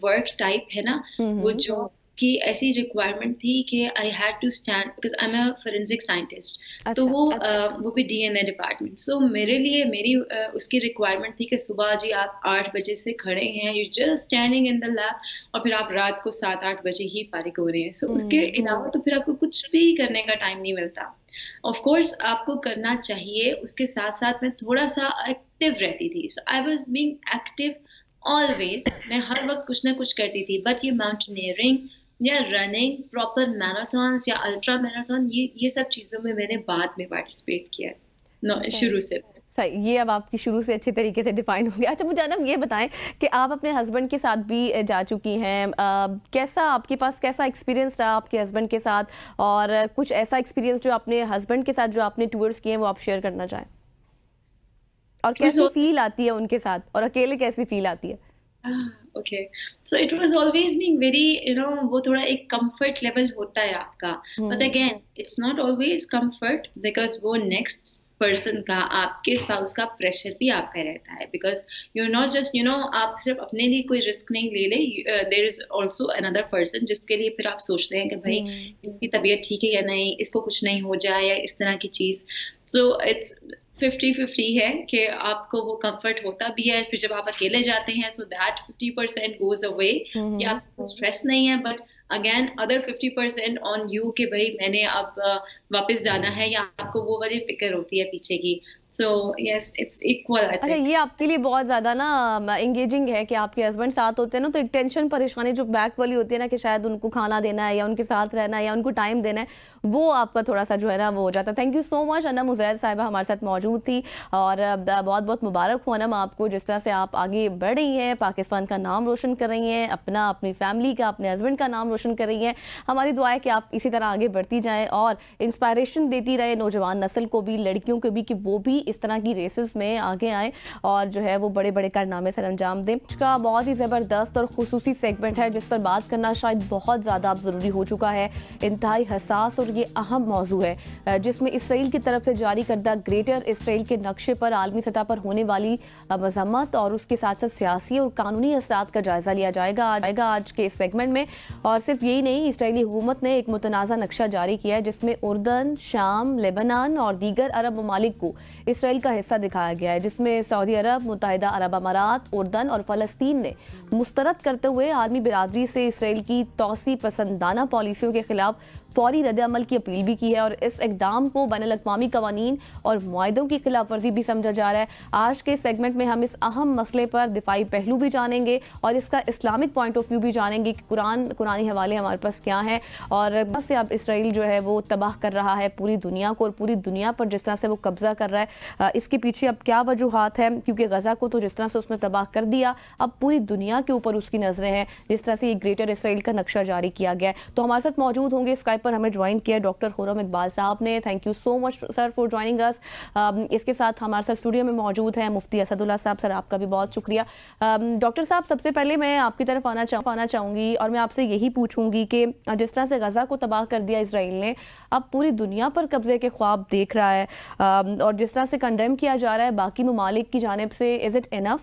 वर्क टाइप है ना, वो जॉब की ऐसी रिक्वायरमेंट थी कि I had to stand, because I am a forensic scientist, तो वो भी डीएनए डिपार्टमेंट। सो मेरे लिए मेरी उसकी रिक्वायरमेंट थी कि सुबह जी आप 8 बजे से खड़े हैं, you just standing in the lab, और फिर आप रात को 7-8 बजे ही फारिग हो रहे हैं। सो उसके अलावा तो फिर आपको कुछ भी करने का टाइम नहीं मिलता। ऑफ कोर्स आपको करना चाहिए, उसके साथ साथ मैं थोड़ा सा एक्टिव रहती थी। So I was being active always, मैं हर वक्त कुछ ना कुछ करती थी, बट ये माउंटेनियरिंग या रनिंग, प्रॉपर मैराथन्स या अल्ट्रा मैराथन, ये सब चीज़ों में मैंने बाद में पार्टिसिपेट किया है, शुरू से। सही, ये अब आपकी शुरू से अच्छे तरीके से डिफाइन हो गया। अच्छा मुझे अनम ये बताएं कि आप अपने हस्बैंड के साथ भी जा चुकी हैं, कैसा आपके पास कैसा एक्सपीरियंस रहा आपके हस्बैंड के साथ, और कुछ ऐसा एक्सपीरियंस जो अपने हस्बैंड के साथ जो आपने टूर्स किए हैं वो आप शेयर करना चाहें, और कैसी फील आती है उनके साथ, और अकेले कैसी फील आती है? Okay, so it was always being very, you know, वो थोड़ा एक comfort level होता है आपका, but again it's not always comfort, because वो next person का, आपके स्पाउस का प्रेशर भी आप पे रहता है, because you're not just, you know, आप सिर्फ अपने लिए कोई रिस्क नहीं ले ले, there is also another person जिसके लिए फिर आप सोचते हैं कि भाई इसकी तबीयत ठीक है या नहीं, इसको कुछ नहीं हो जाए, या इस तरह की चीज। So it's 50-50 है कि आपको वो कंफर्ट होता भी है, फिर जब आप अकेले जाते हैं, सो दैट 50% गोज अवे, कि आपको स्ट्रेस नहीं है, but again other 50% on you कि भाई मैंने अब वापस जाना है, या आपको वो वाली फिक्र होती है पीछे की. सो यस, इट्स इक्वल आई अच्छा, थिंक. ये आपके लिए बहुत ज़्यादा ना एंगेजिंग है कि आपके हस्बैंड साथ होते हैं ना, तो एक टेंशन परेशानी जो बैक वाली होती है ना कि शायद उनको खाना देना है या उनके साथ रहना है या उनको टाइम देना है, वो आपका थोड़ा सा जो है ना वो हो जाता है. Thank you so much. Anam Uzair साहिबा हमारे साथ मौजूद थी और बहुत बहुत मुबारक हो अनम आपको, जिस तरह से आप आगे बढ़ रही हैं, पाकिस्तान का नाम रोशन कर रही हैं, अपनी फैमिली का, अपने हस्बैंड का नाम रोशन कर रही हैं. हमारी दुआ है कि आप इसी तरह आगे बढ़ती जाएँ और इंस्पायरेशन देती रहे नौजवान नस्ल को भी, लड़कियों को भी, कि वो भी इस तरह की रेसेस में आगे आए और जो है वो बड़े बड़े कारनामे सर अंजाम दें. इसका बहुत ही ज़बरदस्त और खुसूसी सेगमेंट है जिस पर बात करना शायद बहुत ज़्यादा अब ज़रूरी हो चुका है. इंतहाई हसास और ये अहम मौजू है जिसमें इसराइल की तरफ से जारी करदा ग्रेटर इसराइल के नक्शे पर आलमी सतह पर होने वाली मजम्मत और उसके साथ साथ सियासी और कानूनी असरात का जायजा लिया जाएगा आज के इस सेगमेंट में. और सिर्फ यही नहीं, इसराइली हुकूमत ने एक मुतनाज़ा नक्शा जारी किया है जिसमें उर्दन, शाम, लेबनान और दीगर अरब ममालिक को इसराइल का हिस्सा दिखाया गया है, जिसमें सऊदी अरब, मुत्तहिदा अरब अमारात, उर्दन और फ़लस्तीन ने मुस्तरद करते हुए आलमी बिरादरी से इसराइल की तौसी पसंदाना पॉलिसियों के खिलाफ फौरी रद्द-ए-अमल की अपील भी की है और इस इक़दाम को बैनुल-अक़वामी कवानीन और मुआहिदों की खिलाफ वर्जी भी समझा जा रहा है. आज के सेगमेंट में हम इस अहम मसले पर दिफाई पहलू भी जानेंगे और इसका इस्लामिक पॉइंट ऑफ व्यू भी जानेंगे कि कुरानी हवाले हमारे पास क्या हैं और से अब इसराइल जो है वो तबाह कर रहा है पूरी दुनिया को, और पूरी दुनिया पर जिस तरह से वो कब्जा कर रहा है इसके पीछे अब क्या वजूहात हैं, क्योंकि गज़ा को तो जिस तरह से उसने तबाह कर दिया, अब पूरी दुनिया के ऊपर उसकी नज़रें हैं जिस तरह से ये ग्रेटर इसराइल का नक्शा जारी किया गया है. तो हमारे साथ मौजूद होंगे स्काइप पर, हमें ज्वाइन किया डॉक्टर खुर्रम इकबाल साहब ने. Thank you so much sir for joining us. इसके साथ हमारे साथ स्टूडियो में मौजूद हैं मुफ्ती असदुल्ला साहब. सर आपका भी बहुत शुक्रिया. डॉक्टर साहब, सबसे पहले मैं आपकी तरफ आना चाहूँगी और मैं आपसे यही पूछूंगी कि जिस तरह से गज़ा को तबाह कर दिया इसराइल ने, अब पूरी दुनिया पर कब्जे के ख्वाब देख रहा है और जिस तरह से कंडेम किया जा रहा है बाकी ममालिक की जानिब से, इज इट इनफ?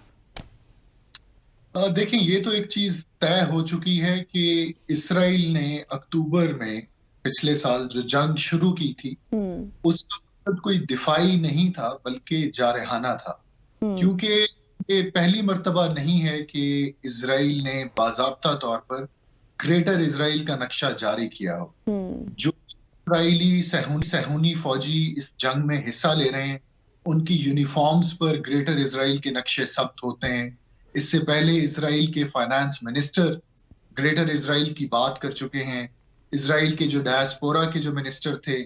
देखिए, ये तो एक चीज तय हो चुकी है कि इसराइल ने अक्टूबर में पिछले साल जो जंग शुरू की थी उसका मकसद कोई दिफाई नहीं था बल्कि जारहाना था. क्योंकि ये पहली मर्तबा नहीं है कि इसराइल ने बाज़ाब्ता तौर पर ग्रेटर इसराइल का नक्शा जारी किया हो. जो इसराइली सहूनी फौजी इस जंग में हिस्सा ले रहे हैं उनकी यूनिफॉर्म्स पर ग्रेटर इसराइल के नक्शे सख्त होते हैं. इससे पहले इसराइल के फाइनेंस मिनिस्टर ग्रेटर इसराइल की बात कर चुके हैं. इसराइल के जो डायस्पोरा के जो मिनिस्टर थे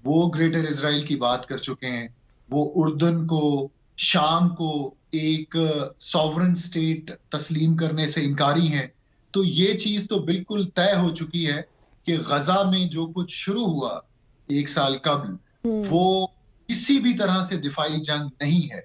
वो ग्रेटर इसराइल की बात कर चुके हैं. वो उर्दन को, शाम को एक सॉवरन स्टेट तस्लीम करने से इनकारी हैं. तो ये चीज तो बिल्कुल तय हो चुकी है कि गजा में जो कुछ शुरू हुआ 1 साल कबल वो किसी भी तरह से दिफाई जंग नहीं है.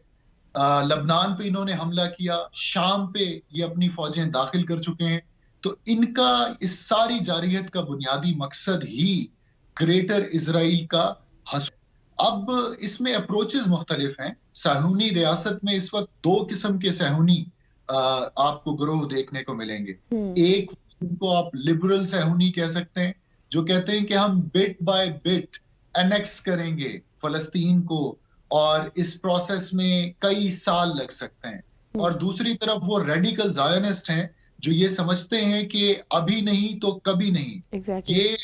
लबनान पे इन्होंने हमला किया, शाम पे ये अपनी फौजें दाखिल कर चुके हैं. तो इनका इस सारी जारियत का बुनियादी मकसद ही ग्रेटर इसराइल का हसूल. अब इसमें अप्रोचेस मुख्तलिफ हैं. सहूनी रियासत में इस वक्त 2 किस्म के सहूनी आपको ग्रोह देखने को मिलेंगे. एक उनको आप लिबरल सहूनी कह सकते हैं, जो कहते हैं कि हम बिट बाय बिट एनेक्स करेंगे फलस्तीन को और इस प्रोसेस में कई साल लग सकते हैं. और दूसरी तरफ वो रेडिकल ज़ायनिस्ट हैं जो ये समझते हैं कि अभी नहीं तो कभी नहीं. ये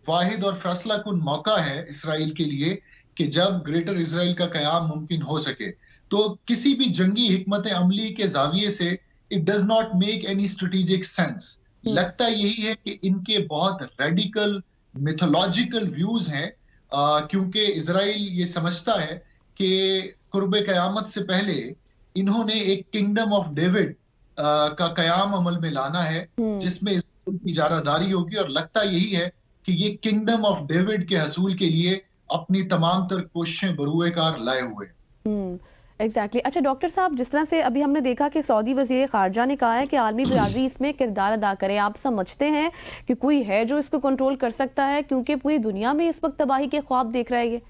वाहिद और फैसला कुन मौका है इसराइल के लिए कि जब ग्रेटर इसराइल का कयाम मुमकिन हो सके. तो किसी भी जंगी हिकमत अमली के जाविये से it does not make any strategic sense. लगता यही है कि इनके बहुत रेडिकल मिथोलॉजिकल व्यूज हैं, क्योंकि इसराइल ये समझता है कि कुर्बे कयामत से पहले इन्होंने एक किंगडम ऑफ डेविड का कयाम अमल में लाना है जिसमें इसराइल की इजारादारी होगी. और लगता यही है कि ये किंगडम ऑफ डेविड के हसूल के लिए अपनी तमाम तर कोशिशें बरूए कार लाए हुए. एग्जैक्टली. अच्छा डॉक्टर साहब, जिस तरह से अभी हमने देखा कि सऊदी वज़ीर ख़ारजा ने कहा है कि आलमी बिरादरी इसमें किरदार अदा करे, आप समझते हैं कि कोई है जो इसको कंट्रोल कर सकता है, क्योंकि पूरी दुनिया में इस वक्त तबाही के ख्वाब देख रहा है ये?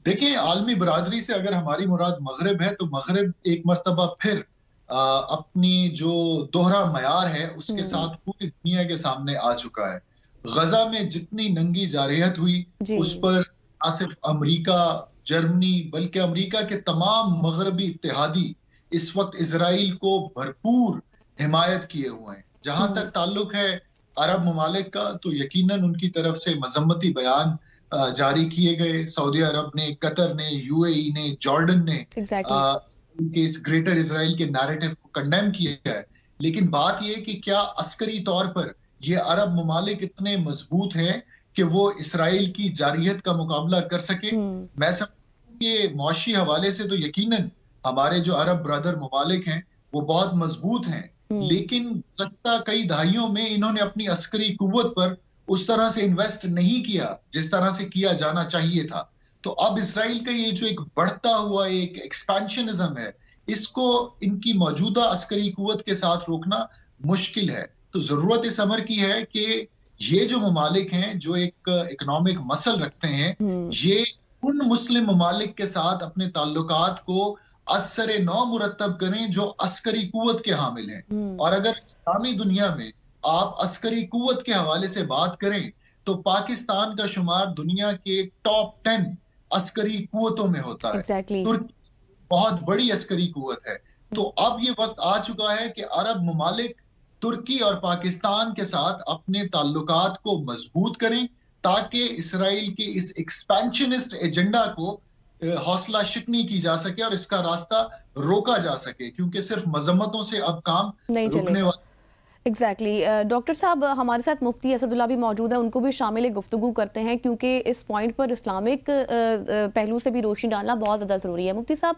देखिए, आलमी बिरादरी से अगर हमारी मुराद मगरिब है तो मगरिब एक मर्तबा फिर अपनी जो दोहरा मयार है उसके साथ पूरी दुनिया के सामने आ चुका है. गजा में जितनी नंगी जारहियत हुई उस पर न सिर्फ अमेरिका, जर्मनी बल्कि अमेरिका के तमाम मगरबी इत्तेहादी इस वक्त इसराइल को भरपूर हिमायत किए हुए हैं. जहां तक ताल्लुक है अरब ममालिक का, तो यकीनन उनकी तरफ से मजम्मती बयान जारी किए गए। सऊदी अरब ने, कतर ने, यूएई ने, जॉर्डन ने Exactly. इस ग्रेटर इसराइल के नैरेटिव को कंडेम किया है। लेकिन बात यह कि क्या अस्करी तौर पर ये अरब ममालिक इतने मजबूत हैं कि वो इसराइल की जारियत का मुकाबला कर सके? मैं समझता हूं कि मुआशी हवाले से तो यकीनन हमारे जो अरब ब्रदर ममालिक हैं वो बहुत मजबूत हैं, लेकिन गुज़श्ता कई दहाइयों में इन्होंने अपनी अस्करी कुव्वत पर उस तरह से इन्वेस्ट नहीं किया जिस तरह से किया जाना चाहिए था। तो अब इसराइल का ये जो एक बढ़ता हुआ एक एक्सपेंशनिज्म है, इसको इनकी मौजूदा अस्करी कुव्वत के साथ रोकना मुश्किल है। तो जरूरत इस अमर की है कि ये जो ममालिक हैं जो एक इकोनॉमिक मसल रखते हैं, ये उन मुस्लिम ममालिक के साथ अपने ताल्लुकात को असर नौ मुरतब करें जो अस्करी कुव्वत के हामिल हैं। और अगर इस्लामी दुनिया में आप अस्करी कुव्वत के हवाले से बात करें तो पाकिस्तान का शुमार दुनिया के टॉप 10 अस्करी कुव्वतों में होता है। Exactly. तुर्की बहुत बड़ी अस्करी कुव्वत है। तो अब ये वक्त आ चुका है कि अरब ममालिक तुर्की और पाकिस्तान के साथ अपने ताल्लुकात को मजबूत करें ताकि इसराइल के इस एक्सपेंशनिस्ट एजेंडा को हौसला शिकनी की जा सके और इसका रास्ता रोका जा सके, क्योंकि सिर्फ मजम्मतों से अब काम नहीं रुकने वाला। एग्जैक्टली डॉक्टर साहब, हमारे साथ मुफ्ती असदुल्ला भी मौजूद है, उनको भी शामिल गुफ्तगू करते हैं क्योंकि इस पॉइंट पर इस्लामिक पहलू से भी रोशनी डालना बहुत ज़्यादा ज़रूरी है। मुफ्ती साहब,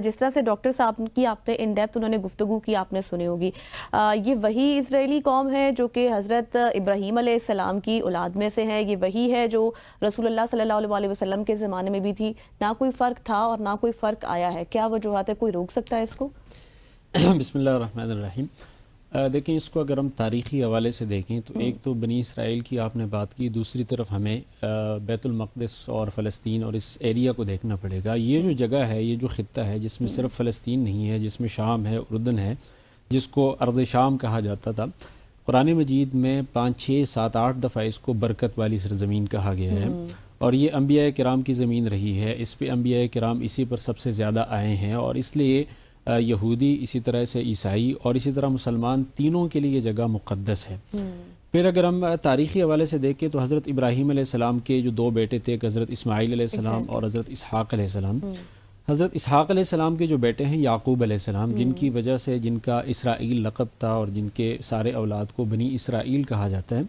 जिस तरह से डॉक्टर साहब की आपने इन डेप्थ उन्होंने गुफ्तगू की, आपने सुनी होगी, ये वही इजरायली कौम है जो कि हज़रत इब्राहीम अलैहिस्सलाम की औलाद में से है, ये वही है जो रसूलुल्लाह सल्लल्लाहु अलैहि वसल्लम के ज़माने में भी थी, ना कोई फ़र्क था और ना कोई फ़र्क आया है। क्या वजूहात है, कोई रोक सकता है इसको? बिस्मिल्लाहिर्रहमानिर्रहीम। देखें, इसको अगर हम तारीख़ी हवाले से देखें तो एक तो बनी इसराइल की आपने बात की, दूसरी तरफ हमें बैतुल मक़दिस और फ़लस्तीन और इस एरिया को देखना पड़ेगा। ये जो जगह है, ये जो ख़ित्ता है जिसमें सिर्फ फ़लस्तीन नहीं है, जिसमें शाम है, उर्दन है, जिसको अर्ज़ शाम कहा जाता था, कुरान मजीद में 5, 6, 7, 8 दफ़ा इसको बरकत वाली सरज़मीन कहा गया है और ये अंबिया किराम की ज़मीन रही है। इस पर अंबिया किराम इसी पर सबसे ज़्यादा आए हैं और इसलिए यहूदी, इसी तरह से ईसाई और इसी तरह मुसलमान, तीनों के लिए ये जगह मुक़द्दस है। फिर अगर हम तारीख़ी हवाले से देखें तो हज़रत इब्राहीम अलैहिस्सलाम के जो 2 बेटे थे, एक हज़रत इस्माईल अलैहिस्सलाम और हज़रत इसहाक़ अलैहिस्सलाम। हज़रत इसहाक़ अलैहिस्सलाम के जो बेटे हैं याकूब अलैहिस्सलाम, जिनकी वजह से जिनका इसराइल लक़ब था और जिनके सारे औलाद को बनी इसराइल कहा जाता है,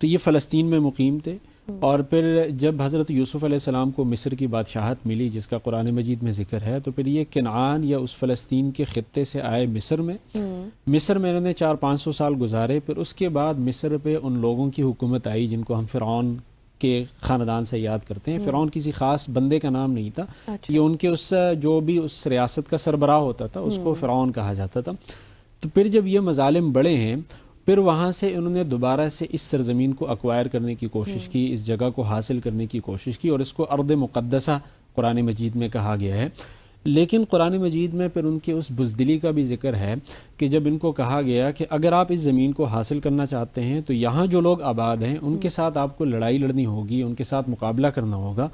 तो ये फ़लस्तीन में मुकीम थे। और फिर जब हज़रत यूसुफ़ अलैहिस्सलाम को मिस्र की बादशाहत मिली जिसका कुरान मजीद में ज़िक्र है, तो फिर ये कनान या उस फ़लस्तीन के ख़ित्ते से आए मिस्र में इन्होंने 400-500 साल गुजारे। फिर उसके बाद मिस्र पे उन लोगों की हुकूमत आई जिनको हम फ़िरौन के ख़ानदान से याद करते हैं। फ़िरौन किसी ख़ास बंदे का नाम नहीं था, ये उनके उस जो भी उस रियासत का सरबराह होता था उसको फ़िरौन कहा जाता था। तो फिर जब ये मज़ालिम बड़े हैं, फिर वहाँ से उन्होंने दोबारा से इस सरज़मीन को एक्वायर करने की कोशिश की, इस जगह को हासिल करने की कोशिश की और इसको अर्द मुक़द्दसा कुरान मजीद में कहा गया है। लेकिन कुरान मजीद में फिर उनके उस बुज़दिली का भी ज़िक्र है कि जब इनको कहा गया कि अगर आप इस ज़मीन को हासिल करना चाहते हैं तो यहाँ जो लोग आबाद हैं उनके साथ आपको लड़ाई लड़नी होगी, उनके साथ मुकाबला करना होगा।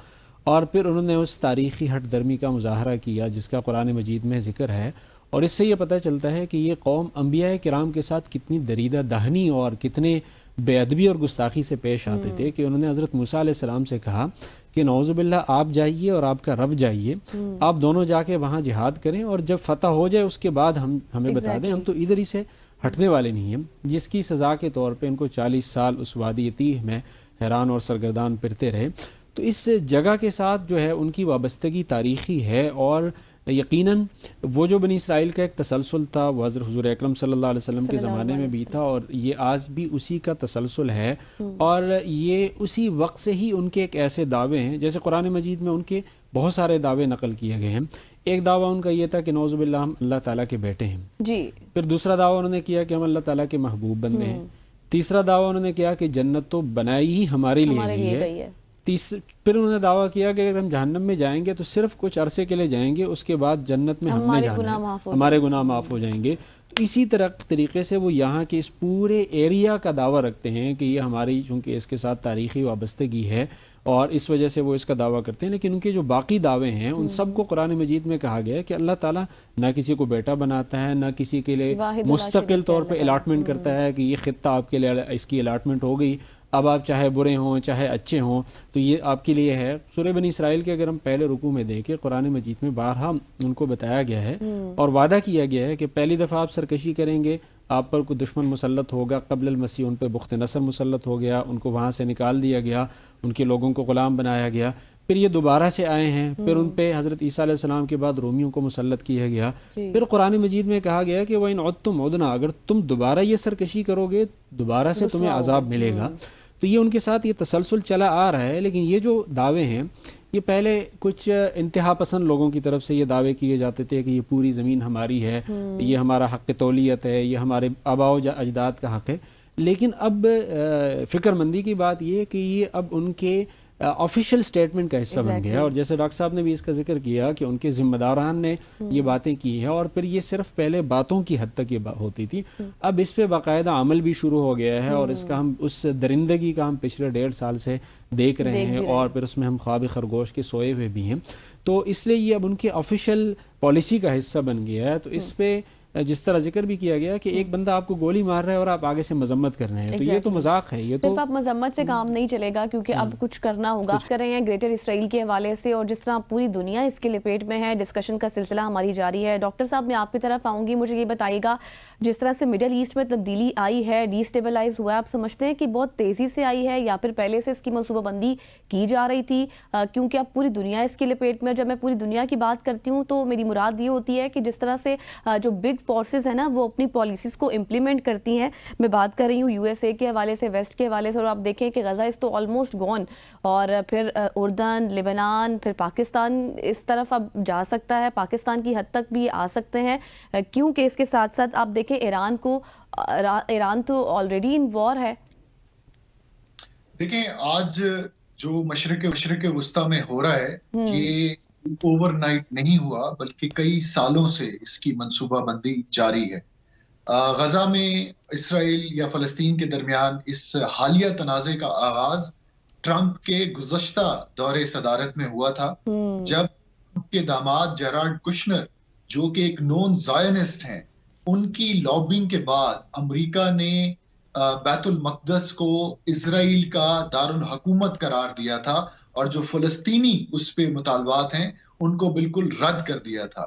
और फिर उन्होंने उस तारीख़ी हट दर्मी का मुज़ाहरा किया जिसका कुरान मजीद में ज़िक्र है। और इससे ये पता चलता है कि ये कौम अंबिया किराम के साथ कितनी दरीदा दहनी और कितने बेअदबी और गुस्ताखी से पेश आते थे कि उन्होंने हज़रत मूसा अलैहिस्सलाम से कहा कि नौज़ुबिल्लाह आप जाइए और आपका रब जाइए, आप दोनों जाके वहाँ जिहाद करें और जब फ़तह हो जाए उसके बाद हमें बता दें, हम तो इधर ही से हटने वाले नहीं हैं। जिसकी सज़ा के तौर पर इनको 40 साल उस वादी तीह में हैरान और सरगर्दान फिरते रहे। तो इस जगह के साथ जो है उनकी वाबस्तगी तारीख़ी है और यकीनन वो जो बनी इसराइल का एक तसलसल था वो हज़रत हुज़ूर अकरम सल्लल्लाहु अलैहि वसल्लम के ज़माने में भी था और ये आज भी उसी का तसलसल है। और ये उसी वक्त से ही उनके एक ऐसे दावे हैं, जैसे कुरान मजीद में उनके बहुत सारे दावे नकल किए गए हैं। एक दावा उनका ये था कि नौज़ुबिल्लाह हम अल्लाह ताला के बेटे हैं जी। फिर दूसरा दावा उन्होंने किया कि हम अल्लाह ताला के महबूब बंदे हैं। तीसरा दावा उन्होंने किया कि जन्नत तो बनाई ही हमारे लिए गई है। फिर उन्होंने दावा किया कि अगर हम जहन्नम में जाएंगे तो सिर्फ कुछ अरसे के लिए जाएंगे, उसके बाद जन्नत में हमने जाना है, हमारे गुनाह माफ़ हो जाएंगे। तो इसी तरीके से वो यहाँ के इस पूरे एरिया का दावा रखते हैं कि ये हमारी, चूँकि इसके साथ तारीख़ी वाबस्तगी है और इस वजह से वो इसका दावा करते हैं। लेकिन उनके जो बाकी दावे हैं उन सब को कुरान मजीद में कहा गया है कि अल्लाह ताला ना किसी को बेटा बनाता है, ना किसी के लिए मुस्तकिल तौर पे अलाटमेंट करता है कि ये ख़ित्ता आपके लिए, इसकी अलाटमेंट हो गई, अब आप चाहे बुरे हों चाहे अच्छे हों तो ये आपके लिए है। सूरह बनी इसराइल के अगर हम पहले रुकू में देखें, कुरान मजीद में बारहा उनको बताया गया है और वादा किया गया है कि पहली दफ़ा आप सरकशी करेंगे, आप पर कोई दुश्मन मुसल्लत होगा। क़ब्ल मसीह उन पर बुख्त नसर मुसल्लत हो गया, उनको वहाँ से निकाल दिया गया, उनके लोगों को ग़ुलाम बनाया गया। फिर ये दोबारा से आए हैं, फिर उन पे हज़रत ईसा अलैहिस्सलाम के बाद रोमियों को मुसल्लत किया गया। फिर कुरान मजीद में कहा गया कि वइन उद्तुम उदना, अगर तुम दोबारा ये सरकशी करोगे दोबारा से तुम्हें अजाब मिलेगा। तो ये उनके साथ ये तसलसल चला आ रहा है। लेकिन ये जो दावे हैं ये पहले कुछ इंतहा पसंद लोगों की तरफ से ये दावे किए जाते थे कि ये पूरी ज़मीन हमारी है, ये हमारा हक़ तौलियत है, ये हमारे आबाओ अजदाद का हक़ है। लेकिन अब फ़िक्रमंदी की बात ये है कि ये अब उनके ऑफिशियल स्टेटमेंट का हिस्सा बन गया। और जैसे डॉक्टर साहब ने भी इसका जिक्र किया कि उनके ज़िम्मेदारान ने ये बातें की हैं और फिर ये सिर्फ पहले बातों की हद तक ये होती थी, अब इस पे बाकायदा अमल भी शुरू हो गया है और इसका हम उस दरिंदगी का हम पिछले 1.5 साल से देख रहे हैं और फिर उसमें हम ख्वाब खरगोश के सोए हुए भी हैं। तो इसलिए ये अब उनके ऑफिशियल पॉलिसी का हिस्सा बन गया है। तो इस पर जिस तरह जिक्र भी किया गया कि एक बंदा आपको गोली मार रहा है और आप आगे से मजम्मत कर रहे हैं, तो ये तो मजाक है। ये तो आप मजम्मत से काम नहीं चलेगा क्योंकि अब कुछ करना होगा। कर रहे हैं ग्रेटर इसराइल के हवाले से और जिस तरह पूरी दुनिया इसके लपेट में है, डिस्कशन का सिलसिला हमारी जारी है। डॉक्टर साहब मैं आपकी तरफ आऊँगी, मुझे ये बताइएगा जिस तरह से मिडल ईस्ट में तब्दीली आई है, डिस्टेबलाइज हुआ है, आप समझते हैं कि बहुत तेज़ी से आई है या फिर पहले से इसकी मनसूबाबंदी की जा रही थी? क्योंकि अब पूरी दुनिया इसके लपेट में। जब मैं पूरी दुनिया की बात करती हूँ तो मेरी मुराद ये होती है कि जिस तरह से जो बिग फोर्सेस है ना वो अपनी पॉलिसीज़ को इम्प्लीमेंट करती हैं। मैं बात कर रही हूँ यूएसए के हवाले से, वेस्ट के हवाले से, और आप देखें कि गज़ा इज़ तो ऑलमोस्ट गॉन और फिर उर्दन, लेबनान, फिर पाकिस्तान इस तरफ अब जा सकता है, पाकिस्तान की हद तक भी आ सकते हैं। क्योंकि इसके साथ साथ आप देखें ईरान तो ऑलरेडी इन वॉर है। देखें आज जो मशरिक़ वुस्ता में हो रहा है ये ओवरनाइट नहीं हुआ बल्कि कई सालों से इसकी मंसूबाबंदी जारी है। गजा में इसराइल या फ़लस्तीन के दरमियान इस हालिया तनाज़े का आगाज ट्रंप के गुज़श्ता दौरे सदारत में हुआ था, जब उनके दामाद जेराल्ड कुशनर जो कि एक नॉन ज़ायनिस्ट हैं, उनकी लॉबिंग के बाद अमेरिका ने बैतुल मक़दस को इसराइल का दारुल हुकूमत करार दिया था और जो फ़लस्तीनी उस पे मुतालबात हैं उनको बिल्कुल रद्द कर दिया था।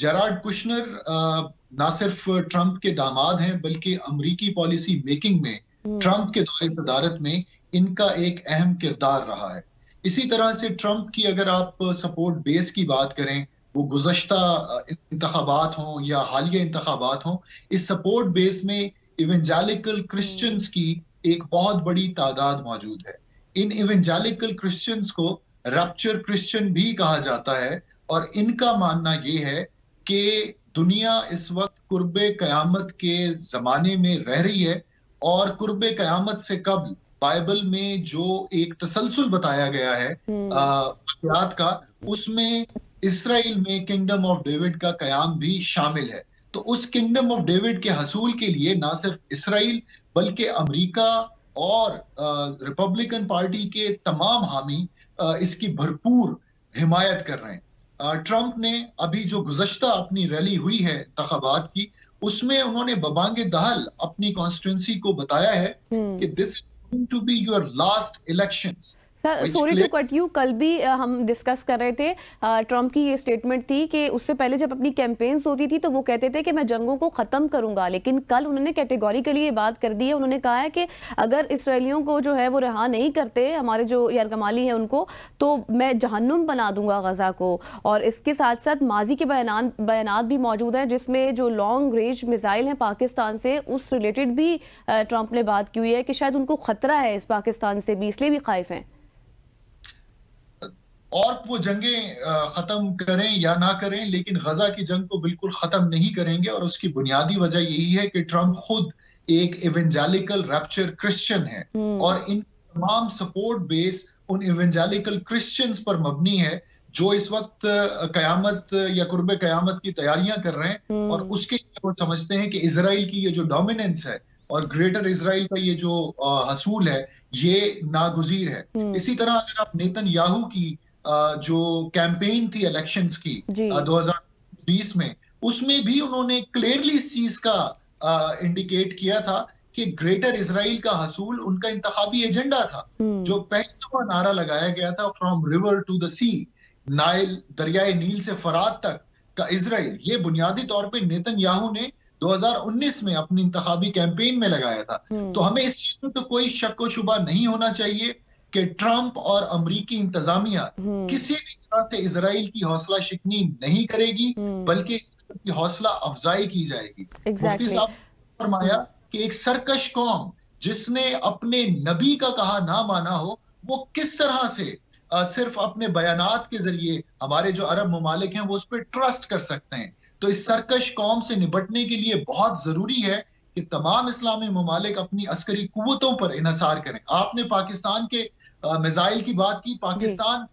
जेराल्ड कुशनर ना सिर्फ ट्रंप के दामाद हैं बल्कि अमरीकी पॉलिसी मेकिंग में ट्रंप के दौरे सदारत में इनका एक अहम किरदार रहा है। इसी तरह से ट्रंप की अगर आप सपोर्ट बेस की बात करें, वो गुज़श्ता इंतखाबात हों या हालिया इंतखाबात हों, इस सपोर्ट बेस में इवेंजेलिकल क्रिश्चियंस की एक बहुत बड़ी तादाद मौजूद है। इन इवेंजेलिकल क्रिश्चियंस को रैप्चर क्रिश्चियन भी कहा जाता है और इनका मानना ये है कि दुनिया इस वक्त कुर्बे क़यामत के ज़माने में रह रही है और कुर्बे क़यामत से कबल बाइबल में जो एक तसलसल बताया गया है वाक़यात का, उसमें इसराइल में किंगडम ऑफ डेविड का क़याम भी शामिल है। तो उस किंगडम ऑफ डेविड के हसूल के लिए ना सिर्फ इसराइल बल्कि अमेरिका और रिपब्लिकन पार्टी के तमाम हामी इसकी भरपूर हिमायत कर रहे हैं। ट्रंप ने अभी जो गुज़श्ता अपनी रैली हुई है इंतखाबात की, उसमें उन्होंने बबांगे दहल अपनी कॉन्स्टिट्यूंसी को बताया है कि this is going to be your last elections. Sir sorry to cut you, कल भी हम डिस्कस कर रहे थे, ट्रंप की ये स्टेटमेंट थी कि उससे पहले जब अपनी कैंपेन्स होती थी तो वो कहते थे कि मैं जंगों को ख़त्म करूंगा, लेकिन कल उन्होंने कैटेगोरिकली ये बात कर दी है। उन्होंने कहा है कि अगर इसराइलियों को जो है वो रिहा नहीं करते, हमारे जो यरगमाली हैं उनको, तो मैं जहन्नुम बना दूंगा गज़ा को। और इसके साथ साथ माजी के बयानात भी मौजूद हैं जिसमें जो लॉन्ग रेंज मिसाइल हैं पाकिस्तान से, उस रिलेटेड भी ट्रंप ने बात की हुई है कि शायद उनको ख़तरा है इस पाकिस्तान से भी, इसलिए भी खाइफ हैं। और वो जंगें खत्म करें या ना करें, लेकिन गजा की जंग को बिल्कुल खत्म नहीं करेंगे और उसकी बुनियादी वजह यही है कि ट्रंप खुद एक इवेंजेलिकल रैप्चर क्रिश्चियन है और इन तमाम सपोर्ट बेस उन इवेंजेलिकल क्रिश्चियंस पर मबनी है जो इस वक्त कयामत या कुर्बे कयामत की तैयारियां कर रहे हैं, और उसके लिए वो समझते हैं कि इजराइल की ये जो डोमिनेंस है और ग्रेटर इजराइल का ये जो हसूल है ये नागुजीर है। इसी तरह अगर आप नेतन्याहू की जो कैंपेन थी इलेक्शंस की 2020 में, उसमें भी उन्होंने क्लियरली इस चीज का इंडिकेट किया था कि ग्रेटर इजराइल का हसूल उनका इंतखाबी एजेंडा था। जो पहली दफा नारा लगाया गया था from river to the sea, Nile दरियाए नील से फरात तक का इजराइल, ये बुनियादी तौर पे नेतन्याहू ने 2019 में अपनी इंतखाबी कैंपेन में लगाया था। तो हमें इस चीज में तो कोई शक व शुबा नहीं होना चाहिए कि ट्रंप और अमरीकी इंतजामिया किसी भी तरह से इजराइल की हौसला शिकनी नहीं करेगी, बल्कि इस तरह की हौसला अफजाई की जाएगी। मुफ्ती साहब ने फरमाया कि एक सरकश कौम जिसने अपने नबी का कहा ना माना हो, वो किस तरह से सिर्फ अपने बयानात के जरिए हमारे जो अरब ममालिक हैं वो उस पर ट्रस्ट कर सकते हैं। तो इस सरकश कौम से निपटने के लिए बहुत जरूरी है कि तमाम इस्लामी ममालिक अपनी अस्करी कुव्वतों पर इन्हसार करें। आपने पाकिस्तान के मिसाइल की बात की। पाकिस्तान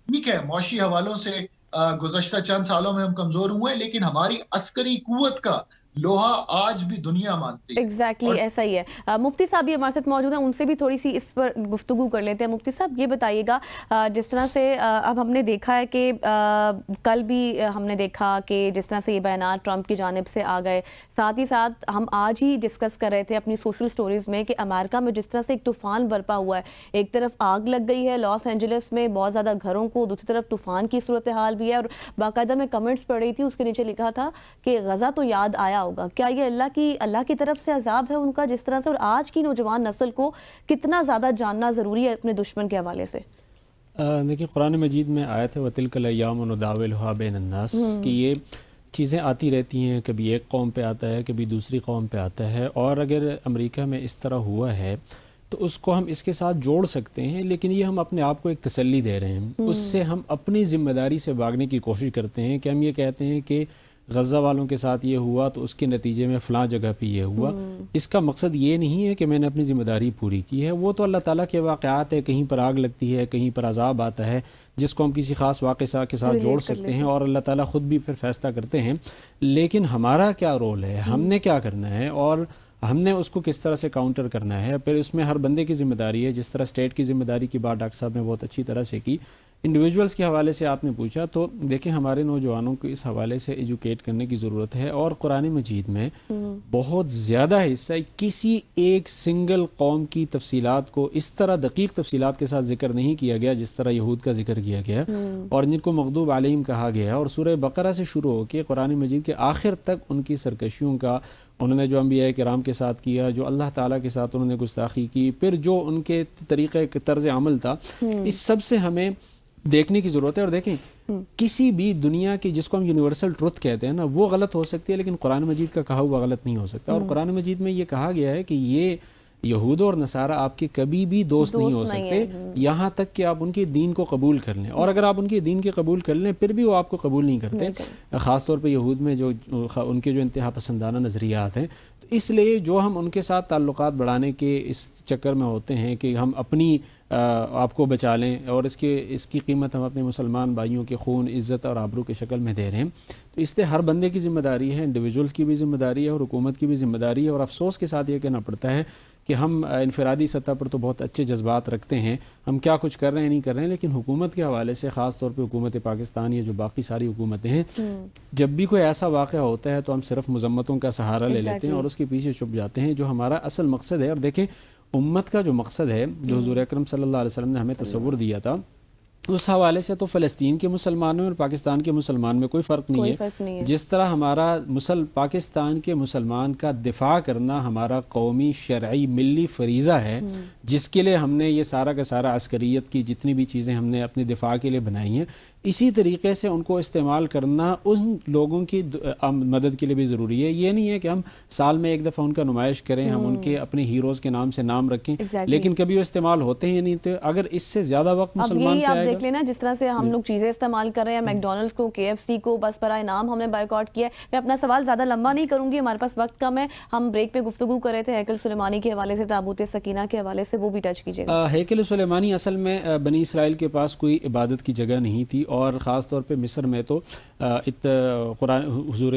ठीक है, मौशी हवालों से गुज़श्ता चंद सालों में हम कमजोर हुए, लेकिन हमारी अस्करी कुव्वत का लोहा आज भी दुनिया मानती है। एग्जैक्टली ऐसा ही है। मुफ्ती साहब भी हमारे साथ मौजूद हैं, उनसे भी थोड़ी सी इस पर गुफ्तगू कर लेते हैं। मुफ्ती साहब ये बताइएगा, जिस तरह से अब हमने देखा है कि कल भी हमने देखा कि जिस तरह से ये बयान ट्रंप की जानिब से आ गए, साथ ही साथ हम आज ही डिस्कस कर रहे थे अपनी सोशल स्टोरीज में कि अमेरिका में जिस तरह से एक तूफान बरपा हुआ है, एक तरफ आग लग गई है लॉस एंजलिस में बहुत ज़्यादा घरों को, दूसरी तरफ तूफान की सूरत हाल भी है। और बाकायदा मैं कमेंट्स पढ़ रही थी, उसके नीचे लिखा था कि गजा तो याद आया होगा। क्या ये अल्लाह की तरफ से अजाब है उनका जिस तरह से, और आज की नौजवान नस्ल को कितना ज़्यादा जानना ज़रूरी है अपने दुश्मन के हवाले से? देखिए, कुरान मजीद में आयत है वतिलकल अय्याम नुदाविलुहा बैनन्नास कि ये चीज़ें आती रहती हैं, कभी एक कौम पे आता है, कभी दूसरी कौम पे आता है। और अगर अमेरिका में इस तरह हुआ है तो उसको हम इसके साथ जोड़ सकते हैं, लेकिन ये हम अपने आप को एक तसल्ली दे रहे हैं। उससे हम अपनी ज़िम्मेदारी से भागने की कोशिश करते हैं कि हम ये कहते हैं कि गज़ा वालों के साथ ये हुआ तो उसके नतीजे में फ़लाँ जगह पे ये हुआ। इसका मकसद ये नहीं है कि मैंने अपनी ज़िम्मेदारी पूरी की है, वो तो अल्लाह ताला के वाक़यात है। कहीं पर आग लगती है, कहीं पर अज़ाब आता है, जिसको हम किसी ख़ास वाक़े के साथ जोड़ सकते हैं और अल्लाह ताला ख़ुद भी फिर फ़ैसला करते हैं। लेकिन हमारा क्या रोल है, हमने क्या करना है और हमने उसको किस तरह से काउंटर करना है, फिर उसमें हर बंदे की ज़िम्मेदारी है। जिस तरह स्टेट की ज़िम्मेदारी की बात डॉक्टर साहब ने बहुत अच्छी तरह से की, इंडिविजुअल्स के हवाले से आपने पूछा, तो देखें हमारे नौजवानों को इस हवाले से एजुकेट करने की ज़रूरत है। और कुरान मजीद में बहुत ज़्यादा हिस्सा किसी एक सिंगल कौम की तफसीलात को इस तरह दकीक तफसीलात के साथ जिक्र नहीं किया गया जिस तरह यहूद का जिक्र किया गया और जिनको मग़दूब अलैहिम कहा गया। और सूरह बकरा से शुरू होकर कुरान मजीद के आखिर तक उनकी सरकशियों का, उन्होंने जो अंबिया किराम के साथ किया, जो अल्लाह ताला के साथ उन्होंने गुस्ताखी की, फिर जो उनके तरीक़े तर्ज़ अमल था, इस सब से हमें देखने की ज़रूरत है। और देखें, किसी भी दुनिया की जिसको हम यूनिवर्सल ट्रुथ कहते हैं ना, वो गलत हो सकती है, लेकिन कुरान मजीद का कहा हुआ गलत नहीं हो सकता। और कुरान मजीद में ये कहा गया है कि ये यहूद और नसारा आपके कभी भी दोस्त नहीं हो सकते यहाँ तक कि आप उनके दीन को कबूल कर लें। और अगर आप उनके दीन के कबूल कर लें फिर भी वो आपको कबूल नहीं करते, ख़ास तौर पे यहूद में जो उनके जो इंतहा पसंदाना नज़रियात हैं। तो इसलिए जो हम उनके साथ ताल्लुकात बढ़ाने के इस चक्कर में होते हैं कि हम अपनी आपको बचा लें और इसकी कीमत हम अपने मुसलमान भाइयों के खून, इज़्ज़त और आबरू की शक्ल में दे रहे हैं। तो इसलिए हर बंदे की ज़िम्मेदारी है, इंडिविजुअल्स की भी ज़िम्मेदारी है और हुकूमत की भी ज़िम्मेदारी है। और अफसोस के साथ ये कहना पड़ता है कि हम इनफरादी सतह पर तो बहुत अच्छे जज्बात रखते हैं, हम क्या कुछ कर रहे हैं नहीं कर रहे हैं, लेकिन हुकूमत के हवाले से ख़ास तौर पर हुकूमत पाकिस्तान या जो बाकी सारी हुकूमतें हैं, जब भी कोई ऐसा वाक़या होता है तो हम सिर्फ मज़म्मतों का सहारा ले लेते हैं और उसके पीछे छुप जाते हैं जो हमारा असल मकसद है। और देखें, उम्मत का जो मकसद है, जो हुज़ूर अकरम सल्लल्लाहु अलैहि वसल्लम ने हमें तसव्वुर दिया था, उस हवाले से तो फ़लस्तीन के मुसलमानों और पाकिस्तान के मुसलमान में कोई फ़र्क नहीं है। जिस तरह हमारा पाकिस्तान के मुसलमान का दिफा करना हमारा कौमी शरई मिली फ़रीज़ा है, जिसके लिए हमने ये सारा का सारा अस्करियत की जितनी भी चीज़ें हमने अपने दिफा के लिए बनाई हैं, इसी तरीके से उनको इस्तेमाल करना उन लोगों की मदद के लिए भी ज़रूरी है। ये नहीं है कि हम साल में एक दफ़ा उनका नुमाइश करें, हम उनके अपने हीरोज़ के नाम से नाम रखें, लेकिन कभी वो इस्तेमाल होते ही नहीं। तो अगर इससे ज़्यादा वक्त मुसलमान पे आएगा देख लेना जिस तरह से हम लोग चीज़ें इस्तेमाल कर रहे हैं, मैकडोनल्ड्स को, KFC को बस बराए नाम हमने बायकॉट किया है। मैं अपना सवाल ज़्यादा लंबा नहीं करूंगी, हमारे पास वक्त कम है। हम ब्रेक पे गुफ्तगू कर रहे थे हैकल सुलेमानी के हवाले से, ताबूत सकीना के हवाले से, वो भी टच कीजिएगा। हैकल सुलेमानी असल में बनी इसराइल के पास कोई इबादत की जगह नहीं थी, और ख़ास तौर पे मिस्र में तो कुरान हुजूर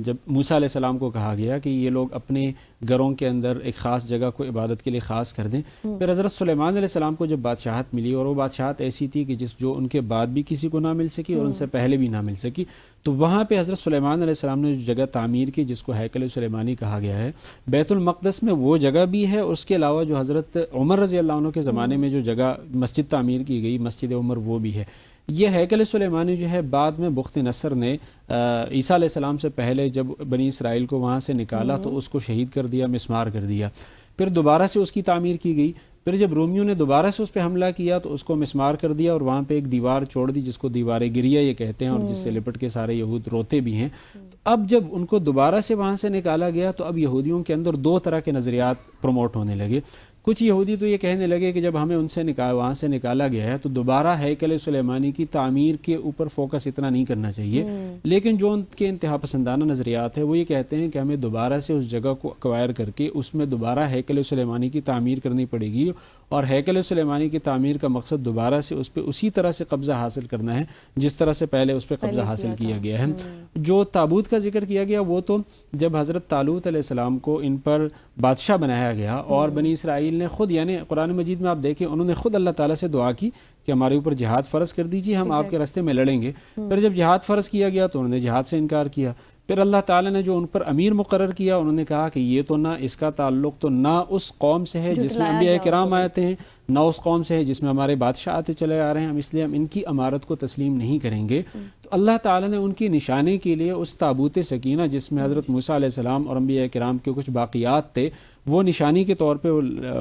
जब मूसा अलैहिस्सलाम को कहा गया कि ये लोग अपने घरों के अंदर एक ख़ास जगह को इबादत के लिए ख़ास कर दें। फिर हज़रत सुलेमान अलैहिस्सलाम को जब बादशाहत मिली, और वो बादशाहत ऐसी थी कि जो उनके बाद भी किसी को ना मिल सकी और उनसे पहले भी ना मिल सकी, तो वहाँ पे हज़रत सुलेमान अलैहिस्सलाम ने जो जगह तामीर की जिसको हैकल सुलेमानी कहा गया है, बैतुल मक़दस में वो जगह भी है। उसके अलावा जो हज़रत उमर रज़ी अल्लाह अन्हु के ज़माने में जो जगह मस्जिद तामीर की गई, मस्जिद उमर, वो भी है। ये हैकल सुलेमानी जो है बाद में बुख्त नसर ने ईसा अलैहिस्सलाम से पहले जब बनी इसराइल को वहाँ से निकाला तो उसको शहीद कर दिया, मिस्मार कर दिया। फिर दोबारा से उसकी तामीर की गई। फिर जब रोमियों ने दोबारा से उस पर हमला किया तो उसको मिस्मार कर दिया और वहाँ पे एक दीवार छोड़ दी जिसको दीवार गिरिया ये कहते हैं, और जिससे लिपट के सारे यहूद रोते भी हैं। तो अब जब उनको दोबारा से वहाँ से निकाला गया तो अब यहूदियों के अंदर दो तरह के नज़रियात प्रमोट होने लगे। कुछ यहूदी तो ये कहने लगे कि जब हमें उनसे वहाँ से निकाला गया है तो दोबारा हैकल सुलेमानी की तामीर के ऊपर फोकस इतना नहीं करना चाहिए। लेकिन जो उनके इंतहा पसंदाना नज़रियात है वो ये कहते हैं कि हमें दोबारा से उस जगह को एक्वायर करके उसमें दोबारा हैकल सुलेमानी की तामीर करनी पड़ेगी, और हैकल सुलेमानी की तामीर का मकसद दोबारा से उस पर उसी तरह से कब्ज़ा हासिल करना है जिस तरह से पहले उस पर कब्ज़ा हासिल किया गया है। जो ताबूत का जिक्र किया गया वो तो जब हज़रत तालूत अलैहिस्सलाम को इन पर बादशाह बनाया गया और बनी इसराइल ने खुद, यानी कुरान मजीद में आप देखें, उन्होंने खुद अल्लाह ताला से दुआ की कि हमारे ऊपर जिहाद फ़र्ज़ कर दीजिए, हम आपके रास्ते में लड़ेंगे। फिर जब जिहाद फ़र्ज़ किया गया तो उन्होंने जिहाद से इनकार किया। फिर अल्लाह ताला ने जो उन पर अमीर मुकर्रर किया, उन्होंने कहा कि ये तो ना, इसका ताल्लुक़ तो ना उस कौम से है जिसमें अंबिया किराम आते हैं, ना उस कौम से है जिसमें हमारे बादशाह आते चले आ रहे हैं, हम इसलिए हम इनकी अमारत को तस्लीम नहीं करेंगे। तो अल्लाह ताला ने उनकी निशानी के लिए उस ताबूत सकीना जिसमें हज़रत मूसा अलैहिस्सलाम और अंबिया किराम के कुछ बाक़ियात थे, वो निशानी के तौर पे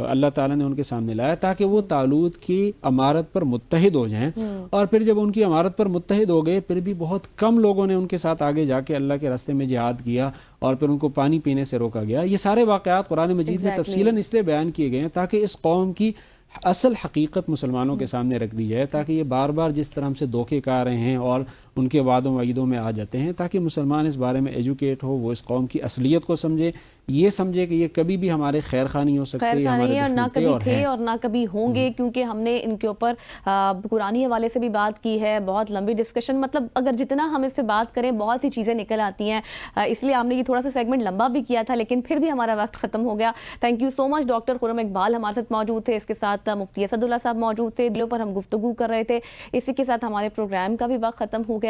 अल्लाह ताला ने उनके सामने लाया ताकि वो तालूत की अमारत पर मुत्तहिद हो जाएं। और फिर जब उनकी अमारत पर मुत्तहिद हो गए, फिर भी बहुत कम लोगों ने उनके साथ आगे जाके अल्लाह के रास्ते में जिहाद किया और फिर उनको पानी पीने से रोका गया। ये सारे वाक़यात कुरान मजीद में तफसीलन इसलिए बयान किए गए हैं ताकि इस कौम की असल हकीकत मुसलमानों के सामने रख दी जाए, ताकि ये बार बार जिस तरह से धोखे खा रहे हैं और उनके वादों वईदों में आ जाते हैं, ताकि मुसलमान इस बारे में एजुकेट हो, वो इस कौम की असलियत को समझे, ये समझे कि ये कभी भी हमारे खैर खा नहीं हो सकते, हमारे और ना कभी थे और ना कभी होंगे, क्योंकि हमने इनके ऊपर कुरानी हवाले से भी बात की है, बहुत लंबी डिस्कशन, मतलब अगर जितना हम इस पर बात करें बहुत ही चीज़ें निकल आती हैं, इसलिए हमने ये थोड़ा सा सेगमेंट लंबा भी किया था, लेकिन फिर भी हमारा वक्त ख़त्म हो गया। Thank you so much. Doctor Khurram Iqbal हमारे साथ मौजूद थे, इसके साथ मुफ्ती असदुल्ला साहब मौजूद थे, दिलों पर हम गुफ्तगू कर रहे थे। इसी के साथ हमारे प्रोग्राम का भी वक्त ख़त्म हो गया।